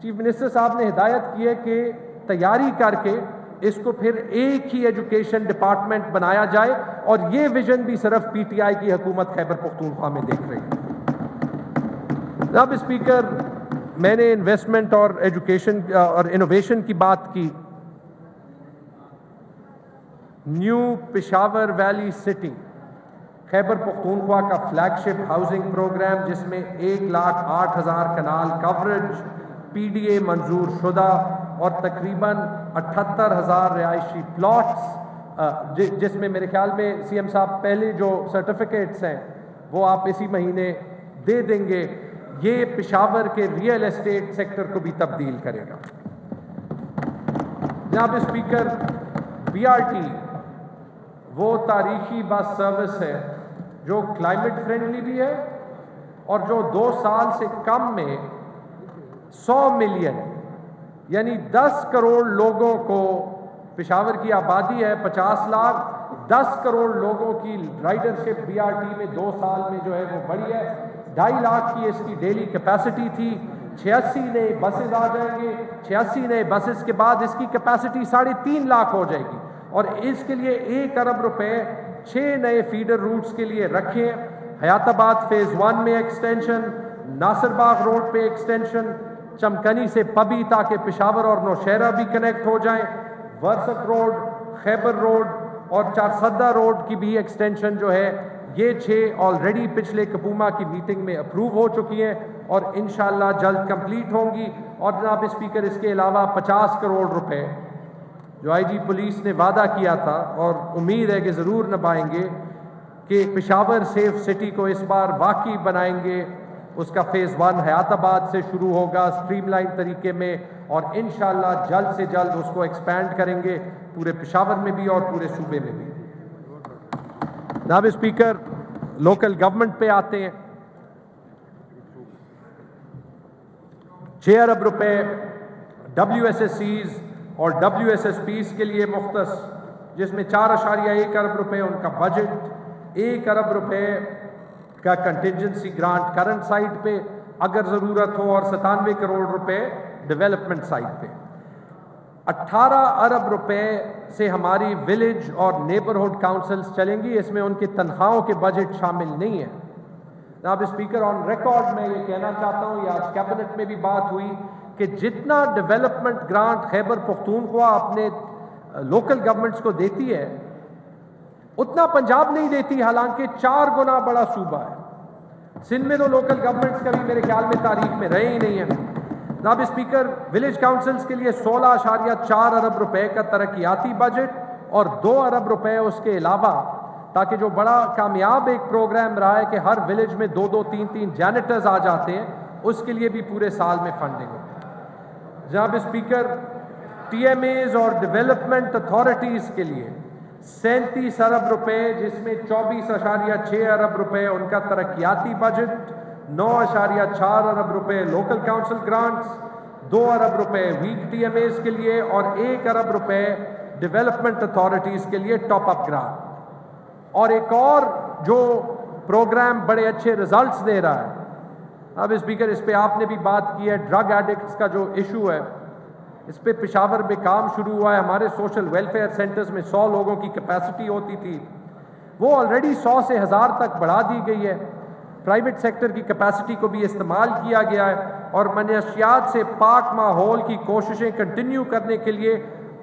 چیف منسٹر صاحب نے ہدایت کی ہے کہ تیاری کر کے اس کو پھر ایک ہی ایجوکیشن ڈپارٹمنٹ بنایا جائے، اور یہ ویژن بھی صرف پی ٹی آئی کی حکومت خیبر پختونخوا میں دیکھ رہی ہے۔ جناب اسپیکر، میں نے انویسٹمنٹ اور ایجوکیشن اور انوویشن کی بات کی، new Peshawar valley city Khyber Pakhtunkhwa کا فلیگ شپ ہاؤسنگ پروگرام، جس میں 1,08,000 kanal coverage P D A منظور شدہ اور تقریباً 78,000 رہائشی پلاٹس، جس میں میرے خیال میں سی ایم صاحب پہلے جو سرٹیفکیٹس ہیں وہ آپ اسی مہینے دے دیں گے، یہ پشاور کے ریئل اسٹیٹ سیکٹر کو بھی تبدیل کرے گا۔ جناب اسپیکر، بی آر ٹی وہ تاریخی بس سروس ہے جو کلائمیٹ فرینڈلی بھی ہے اور جو 2 سال سے کم میں 100 ملین یعنی 10 کروڑ لوگوں کو، پشاور کی آبادی ہے 50 لاکھ، 10 کروڑ لوگوں کی رائڈرشپ بی آر ٹی میں 2 سال میں جو ہے وہ بڑھی ہے۔ 2.5 لاکھ کی اس کی ڈیلی کیپیسٹی تھی، 86 نئے بسز آ جائیں گے، 86 نئے بسز کے بعد اس کی کیپیسٹی 3.5 لاکھ ہو جائے گی، اور اس کے لیے 1 ارب روپے 6 نئے فیڈر روٹس کے لیے رکھے۔ حیات آباد فیز 1 میں ایکسٹینشن، ناصر باغ روڈ پہ ایکسٹینشن، چمکنی سے پبی تاکہ پشاور اور نوشہرہ بھی کنیکٹ ہو جائیں، ورسک روڈ، خیبر روڈ اور چارسدہ روڈ کی بھی ایکسٹینشن جو ہے، یہ 6 آلریڈی پچھلے کپوما کی میٹنگ میں اپروو ہو چکی ہیں اور انشاءاللہ جلد کمپلیٹ ہوں گی۔ اور جناب اسپیکر، اس کے علاوہ 50 کروڑ روپے جو آئی جی پولیس نے وعدہ کیا تھا اور امید ہے کہ ضرور نبھائیں گے کہ پشاور سیف سٹی کو اس بار واقعی بنائیں گے۔ اس کا فیز 1 حیات آباد سے شروع ہوگا سٹریم لائن طریقے میں، اور انشاءاللہ جلد سے جلد اس کو ایکسپینڈ کریں گے پورے پشاور میں بھی اور پورے صوبے میں بھی۔ جناب اسپیکر، لوکل گورنمنٹ پہ آتے ہیں۔ 6 ارب روپے ڈبلیو ایس ایس سیز اور ڈبلیو ایس ایس پیز کے لیے مختص، جس میں 4.1 ارب روپے ان کا بجٹ، 1 ارب روپے کا کنٹینجنسی گرانٹ کرنٹ سائٹ پہ اگر ضرورت ہو، اور 97 کروڑ روپے ڈیولپمنٹ سائٹ پہ۔ 18 ارب روپے سے ہماری ولیج اور نیبرہڈ کاؤنسلز چلیں گی، اس میں ان کی تنخواہوں کے بجٹ شامل نہیں ہے۔ جناب اسپیکر، آن ریکارڈ میں یہ کہنا چاہتا ہوں، یہ آج کیبنٹ میں بھی بات ہوئی کہ جتنا ڈیولپمنٹ گرانٹ خیبر پختونخوا اپنے لوکل گورنمنٹس کو دیتی ہے اتنا پنجاب نہیں دیتی، حالانکہ 4 گنا بڑا صوبہ ہے۔ سندھ میں تو لوکل گورنمنٹس کبھی میرے خیال میں تاریخ میں رہے ہی نہیں ہیں۔ جناب اسپیکر، ولیج کاؤنسلز کے لیے 16.4 ارب روپے کا ترقیاتی بجٹ اور 2 ارب روپے اس کے علاوہ، تاکہ جو بڑا کامیاب ایک پروگرام رہا ہے کہ ہر ولیج میں 2 3 جینیٹرز آ جاتے ہیں، اس کے لیے بھی پورے سال میں فنڈنگ ہو۔ جناب اسپیکر، ٹی ایم ایز اور ڈیولپمنٹ اتھارٹیز کے لیے 37 ارب روپے، جس میں 24.6 ارب روپے ان کا ترقیاتی بجٹ، 9.4 ارب روپے لوکل کاؤنسل گرانٹس، 2 ارب روپے ویک ٹی ایم ایز کے لیے اور 1 ارب روپے ڈیولپمنٹ اتھارٹیز کے لیے ٹاپ اپ گرانٹ۔ اور ایک اور جو پروگرام بڑے اچھے ریزلٹس دے رہا ہے، اب اسپیکر اس پہ آپ نے بھی بات کی ہے، ڈرگ ایڈکٹس کا جو ایشو ہے، اس پہ پشاور میں کام شروع ہوا ہے۔ ہمارے سوشل ویلفیئر سینٹرز میں 100 لوگوں کی کیپیسٹی ہوتی تھی، وہ آلریڈی 100 سے 1000 تک بڑھا دی گئی ہے۔ پرائیویٹ سیکٹر کی کیپیسٹی کو بھی استعمال کیا گیا ہے، اور منشیات سے پاک ماحول کی کوششیں کنٹینیو کرنے کے لیے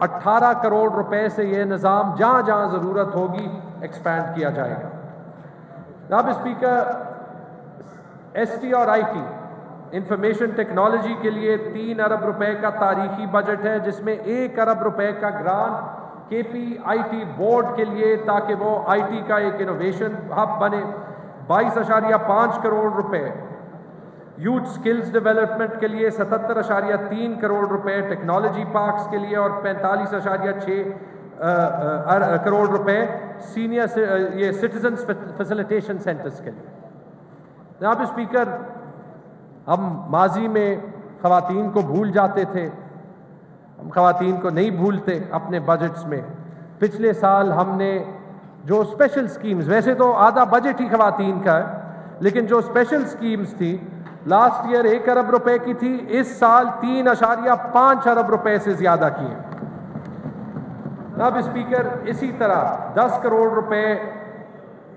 18 کروڑ روپے سے یہ نظام جہاں جہاں ضرورت ہوگی ایکسپینڈ کیا جائے گا۔ جناب اسپیکر، ایس ٹی اور آئی ٹی انفارمیشن ٹیکنالوجی کے لیے 3 ارب روپے کا تاریخی بجٹ ہے، جس میں 1 ارب روپے کا گرانٹ کے پی آئی ٹی بورڈ کے لیے، تاکہ وہ آئی ٹی کا ایک انوویشن ہب بنے۔ 22.5 کروڑ روپے یوتھ سکلز ڈیولپمنٹ کے لیے، 77.3 کروڑ روپے ٹیکنالوجی پارکس کے لیے، اور 45.6 کروڑ روپے سینئر یہ سٹیزنز فیسیلیٹیشن سینٹرز کے لیے۔ جناب اسپیکر، ہم ماضی میں خواتین کو بھول جاتے تھے، ہم خواتین کو نہیں بھولتے اپنے بجٹس میں۔ پچھلے سال ہم نے جو اسپیشل سکیمز، ویسے تو آدھا بجٹ ہی خواتین کا ہے، لیکن جو اسپیشل سکیمز تھی لاسٹ ایئر 1 ارب روپے کی تھی، اس سال 3.5 ارب روپے سے زیادہ کی ہیں۔ جناب اسپیکر، اسی طرح 10 کروڑ روپے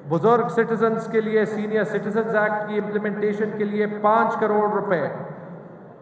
بزرگ سٹیزنز کے لیے، سینئر سٹیزنز ایکٹ کی امپلیمنٹیشن کے لیے 5 کروڑ روپے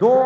2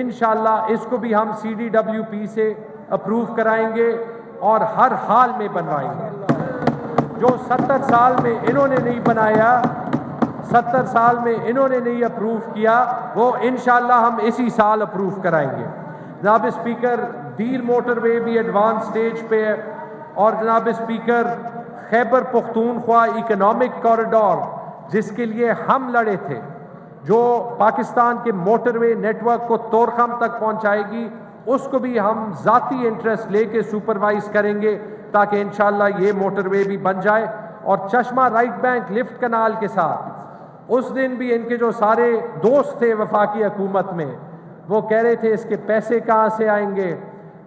انشاءاللہ اس کو بھی ہم CDWP سے اپروو کرائیں گے اور ہر حال میں بنوائیں گے. جو 70 سال میں انہوں نے نہیں بنایا، 70 سال میں انہوں نے نہیں اپروو کیا، وہ انشاءاللہ ہم اسی سال اپروو کرائیں گے. جناب اسپیکر، دیر موٹر وے بھی ایڈوانس سٹیج پہ ہے، اور جناب speaker Khyber Pakhtunkhwa economic corridor جس کے لیے ہم لڑے تھے، جو پاکستان کے موٹر وے نیٹ ورک کو طورخم تک پہنچائے گی، اس کو بھی ہم ذاتی انٹرسٹ لے کے سپروائز کریں گے تاکہ انشاءاللہ یہ موٹر وے بھی بن جائے. اور چشمہ رائٹ بینک لفٹ کنال کے ساتھ اس دن بھی ان کے جو سارے دوست تھے وفاقی حکومت میں، وہ کہہ رہے تھے اس کے پیسے کہاں سے آئیں گے.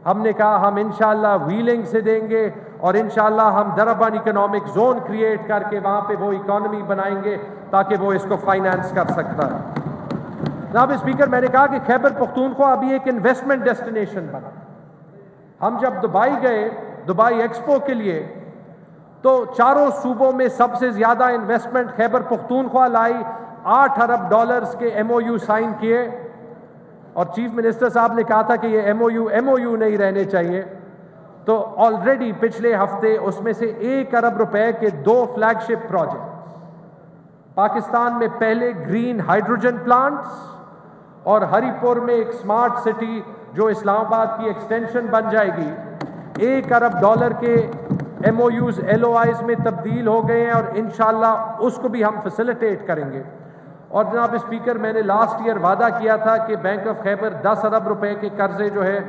ہم نے کہا ہم انشاءاللہ ویلنگ سے دیں گے، اور انشاءاللہ ہم دربن اکنامک زون کریٹ کر کے وہاں پہ وہ اکانومی بنائیں گے تاکہ وہ اس کو فائنانس کر سکتا ہے. جناب اسپیکر، میں نے کہا کہ خیبر پختونخوا ابھی ایک انویسٹمنٹ ڈیسٹینیشن بنا. ہم جب دبئی گئے دبئی ایکسپو کے لیے، تو چاروں صوبوں میں سب سے زیادہ انویسٹمنٹ خیبر پختونخوا لائی. $8 ارب کے MOU سائن کیے، اور چیف منسٹر صاحب نے کہا تھا کہ یہ MOU نہیں رہنے چاہیے. تو آلریڈی پچھلے ہفتے اس میں سے $1 ارب کے 2 فلیگ شپ پروجیکٹ پاکستان میں، پہلے گرین ہائیڈروجن پلانٹس، اور ہری پور میں ایک سمارٹ سٹی جو اسلام آباد کی ایکسٹینشن بن جائے گی. $1 ارب کے MOUs LOIs میں تبدیل ہو گئے ہیں، اور انشاءاللہ اس کو بھی ہم فیسیلیٹیٹ کریں گے. اور جناب اسپیکر، میں نے لاسٹ ایئر وعدہ کیا تھا کہ بینک آف خیبر $10 ارب کے قرضے جو ہے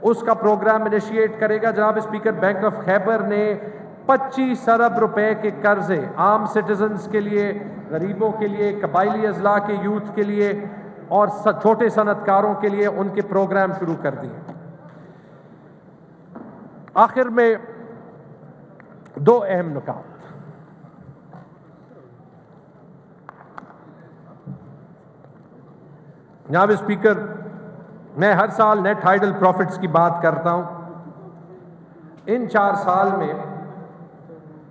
اس کا پروگرام انیشیٹ کرے گا. جناب اسپیکر، بینک آف خیبر نے $25 ارب کے قرضے عام سٹیزنز کے لیے، غریبوں کے لیے، قبائلی اضلاع کے یوتھ کے لیے اور چھوٹے صنعت کاروں کے لیے ان کے پروگرام شروع کر دیے. آخر میں 2 اہم نکات. جناب اسپیکر، میں ہر سال نیٹ ہائیڈل پروفٹس کی بات کرتا ہوں. ان 4 سال میں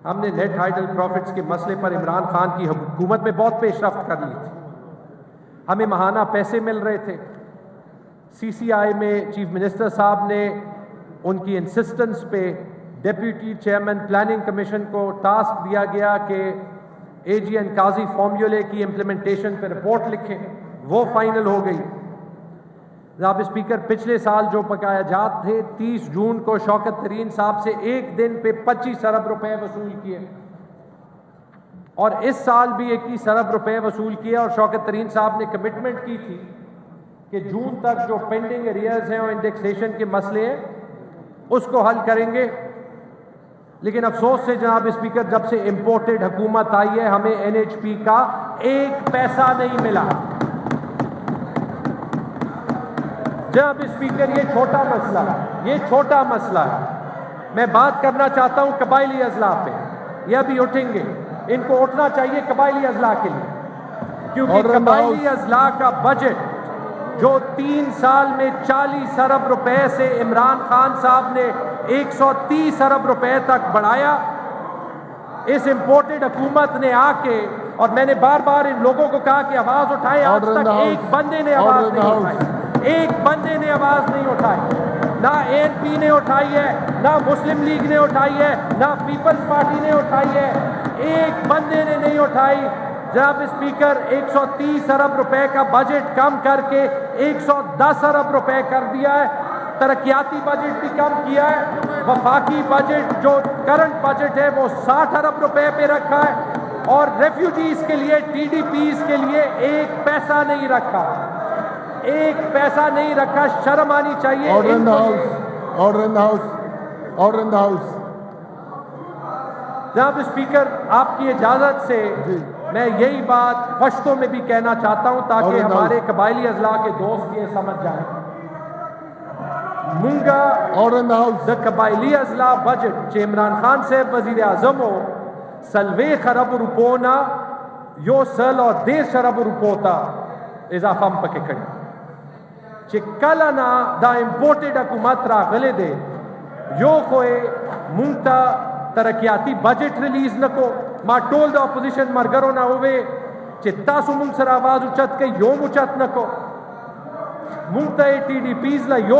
ہم نے نیٹ ہائیڈل پروفٹس کے مسئلے پر عمران خان کی حکومت میں بہت پیش رفت کر لی تھی. ہمیں ماہانہ پیسے مل رہے تھے. CCI میں چیف منسٹر صاحب نے ان کی انسسٹنس پہ ڈیپیوٹی چیئرمین پلاننگ کمیشن کو ٹاسک دیا گیا کہ AG اینڈ قاضی فارمولے کی امپلیمنٹیشن پہ رپورٹ لکھیں. وہ فائنل ہو گئی. جناب اسپیکر، پچھلے سال جو بقایا جات تھے 30 جون کو شوکت ترین صاحب سے ایک دن پہ $25 ارب وصول کیے، اور اس سال بھی $21 ارب وصول کیے. اور شوکت ترین صاحب نے کمٹمنٹ کی تھی کہ جون تک جو پینڈنگ ایریئرز ہیں اور انڈیکسیشن کے مسئلے ہیں اس کو حل کریں گے. لیکن افسوس سے جناب اسپیکر، جب سے امپورٹڈ حکومت آئی ہے ہمیں NHP کا 1 پیسہ نہیں ملا. جناب اسپیکر، یہ چھوٹا مسئلہ ہے. میں بات کرنا چاہتا ہوں قبائلی اضلاع پہ. یہ ابھی اٹھیں گے، ان کو اٹھنا چاہیے قبائلی اضلاع کے لیے، کیونکہ قبائلی اضلاع کا بجٹ جو 3 سال میں $40 ارب سے عمران خان صاحب نے $130 ارب تک بڑھایا. اس امپورٹڈ حکومت نے آ کے، اور میں نے بار بار ان لوگوں کو کہا کہ آواز اٹھائیں، آج تک ایک بندے نے آواز نہیں اٹھائی. نہ ANP نے اٹھائی ہے، نہ مسلم لیگ نے اٹھائی ہے، نہ پیپلز پارٹی نے اٹھائی ہے. ایک بندے نے نہیں اٹھائی. جناب اسپیکر، $130 ارب کا بجٹ کم کر کے $110 ارب کر دیا ہے. ترقیاتی بجٹ بھی کم کیا ہے. وفاقی بجٹ جو کرنٹ بجٹ ہے وہ $60 ارب پہ رکھا ہے، اور ریفیوجیز کے لیے، TDPs کے لیے 1 پیسہ نہیں رکھا. شرم آنی چاہیے. Order in the house. جناب اسپیکر، آپ کی اجازت سے میں یہی بات پشتوں میں بھی کہنا چاہتا ہوں تاکہ ہمارے قبائلی اضلاع کے دوست یہ سمجھ جائیں. دا قبائلی اضلاع بجٹ عمران خان صاحب وزیر اعظم ہو 30 ارب روپونا یو سل اور 10 ارب روپوتا اضافہ پکے کڑی چکلنا دا امپورٹڈ حکومت راغلے دے یو کوئی مونگتا ترقیاتی بجٹ ریلیز نکو. ما ٹول دا اپوزیشن مرگرو نہ ہوئے چتا سو مونگ سر آواز اچت کے یوم اچت نکو. multaj TDPs la jo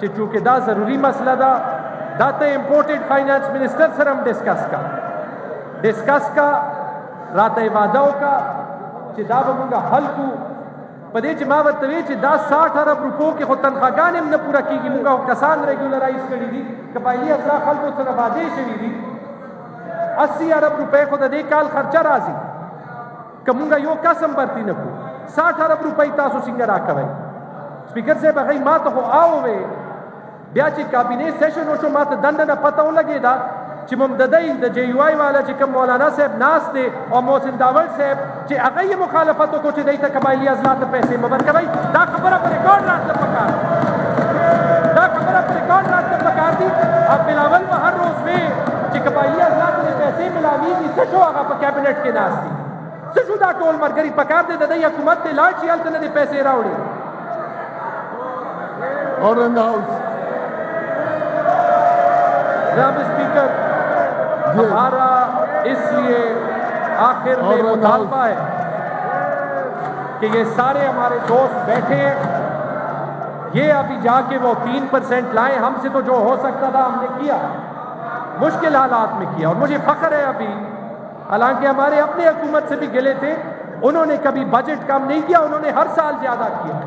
چې چونکه دا ضروری مسله ده دا ته امپورټډ فاینانس منسٹر سره هم ډسکس کا راته وعده وکړه چې دا به موږ حل کو په دې چې ما ورته وی چې دا 60 ارب روپو کې خو تنخواګانې هم نه پوره کیږي موږ کسان ریګولرایز کړي دي قبایلی اضلاع خلکو سره وعده شوي دي 80 ارب روپے خو د دې کال خرچه راځي که موږ یو قسم برتی نه کو 60 ارب روپۍ تاسو څنګه راکوئ سپیکر صاحب هغه ما ته خو آوې بیا چې کابینه سیشن وشو ما ته دنده نه پته ولګېده چې ممددی د جے یو آی والا چې کوم مولانا صاحب ناست دی او محسن داول صاحب چې هغه یې مخالفت وکړو چې دی ته قبایلي اضلاع ته پیسې مه ورکوئ دا خبره په ریکارډ راتله پکار دا خبره په ریکارډ راتله پکار دي او بلاول به هر روز وی چې قبایلي اضلاع ته پیسې ملاویږي څه شو هغه په کابینټ کې ناست دي څه شو دا ټول ملګري پکار دی د دې حکومت دی لاړ شي هلته نه دې پیسې راوړي Order in the House. جناب اسپیکر ہمارا اس لیے آخر میں مطالبہ ہے کہ یہ سارے ہمارے دوست بیٹھے ہیں یہ ابھی جا کے وہ 3% لائیں ہم سے تو جو ہو سکتا تھا ہم نے کیا مشکل حالات میں کیا اور مجھے فخر ہے ابھی حالانکہ ہمارے اپنے حکومت سے بھی گلے تھے انہوں نے کبھی بجٹ کم نہیں کیا انہوں نے ہر سال زیادہ کیا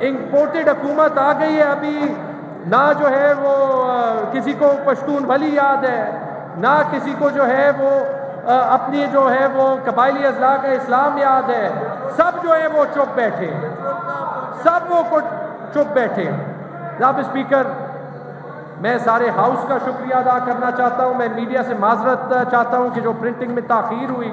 امپورٹڈ حکومت آ گئی ہے ابھی نہ جو ہے وہ کسی کو پشتون ولی یاد ہے نہ کسی کو جو ہے وہ اپنی جو ہے وہ قبائلی اضلاع کا اسلام یاد ہے سب جو ہے وہ چپ بیٹھے سب وہ چپ بیٹھے جناب اسپیکر میں سارے ہاؤس کا شکریہ ادا کرنا چاہتا ہوں میں میڈیا سے معذرت چاہتا ہوں کہ جو پرنٹنگ میں تاخیر ہوئی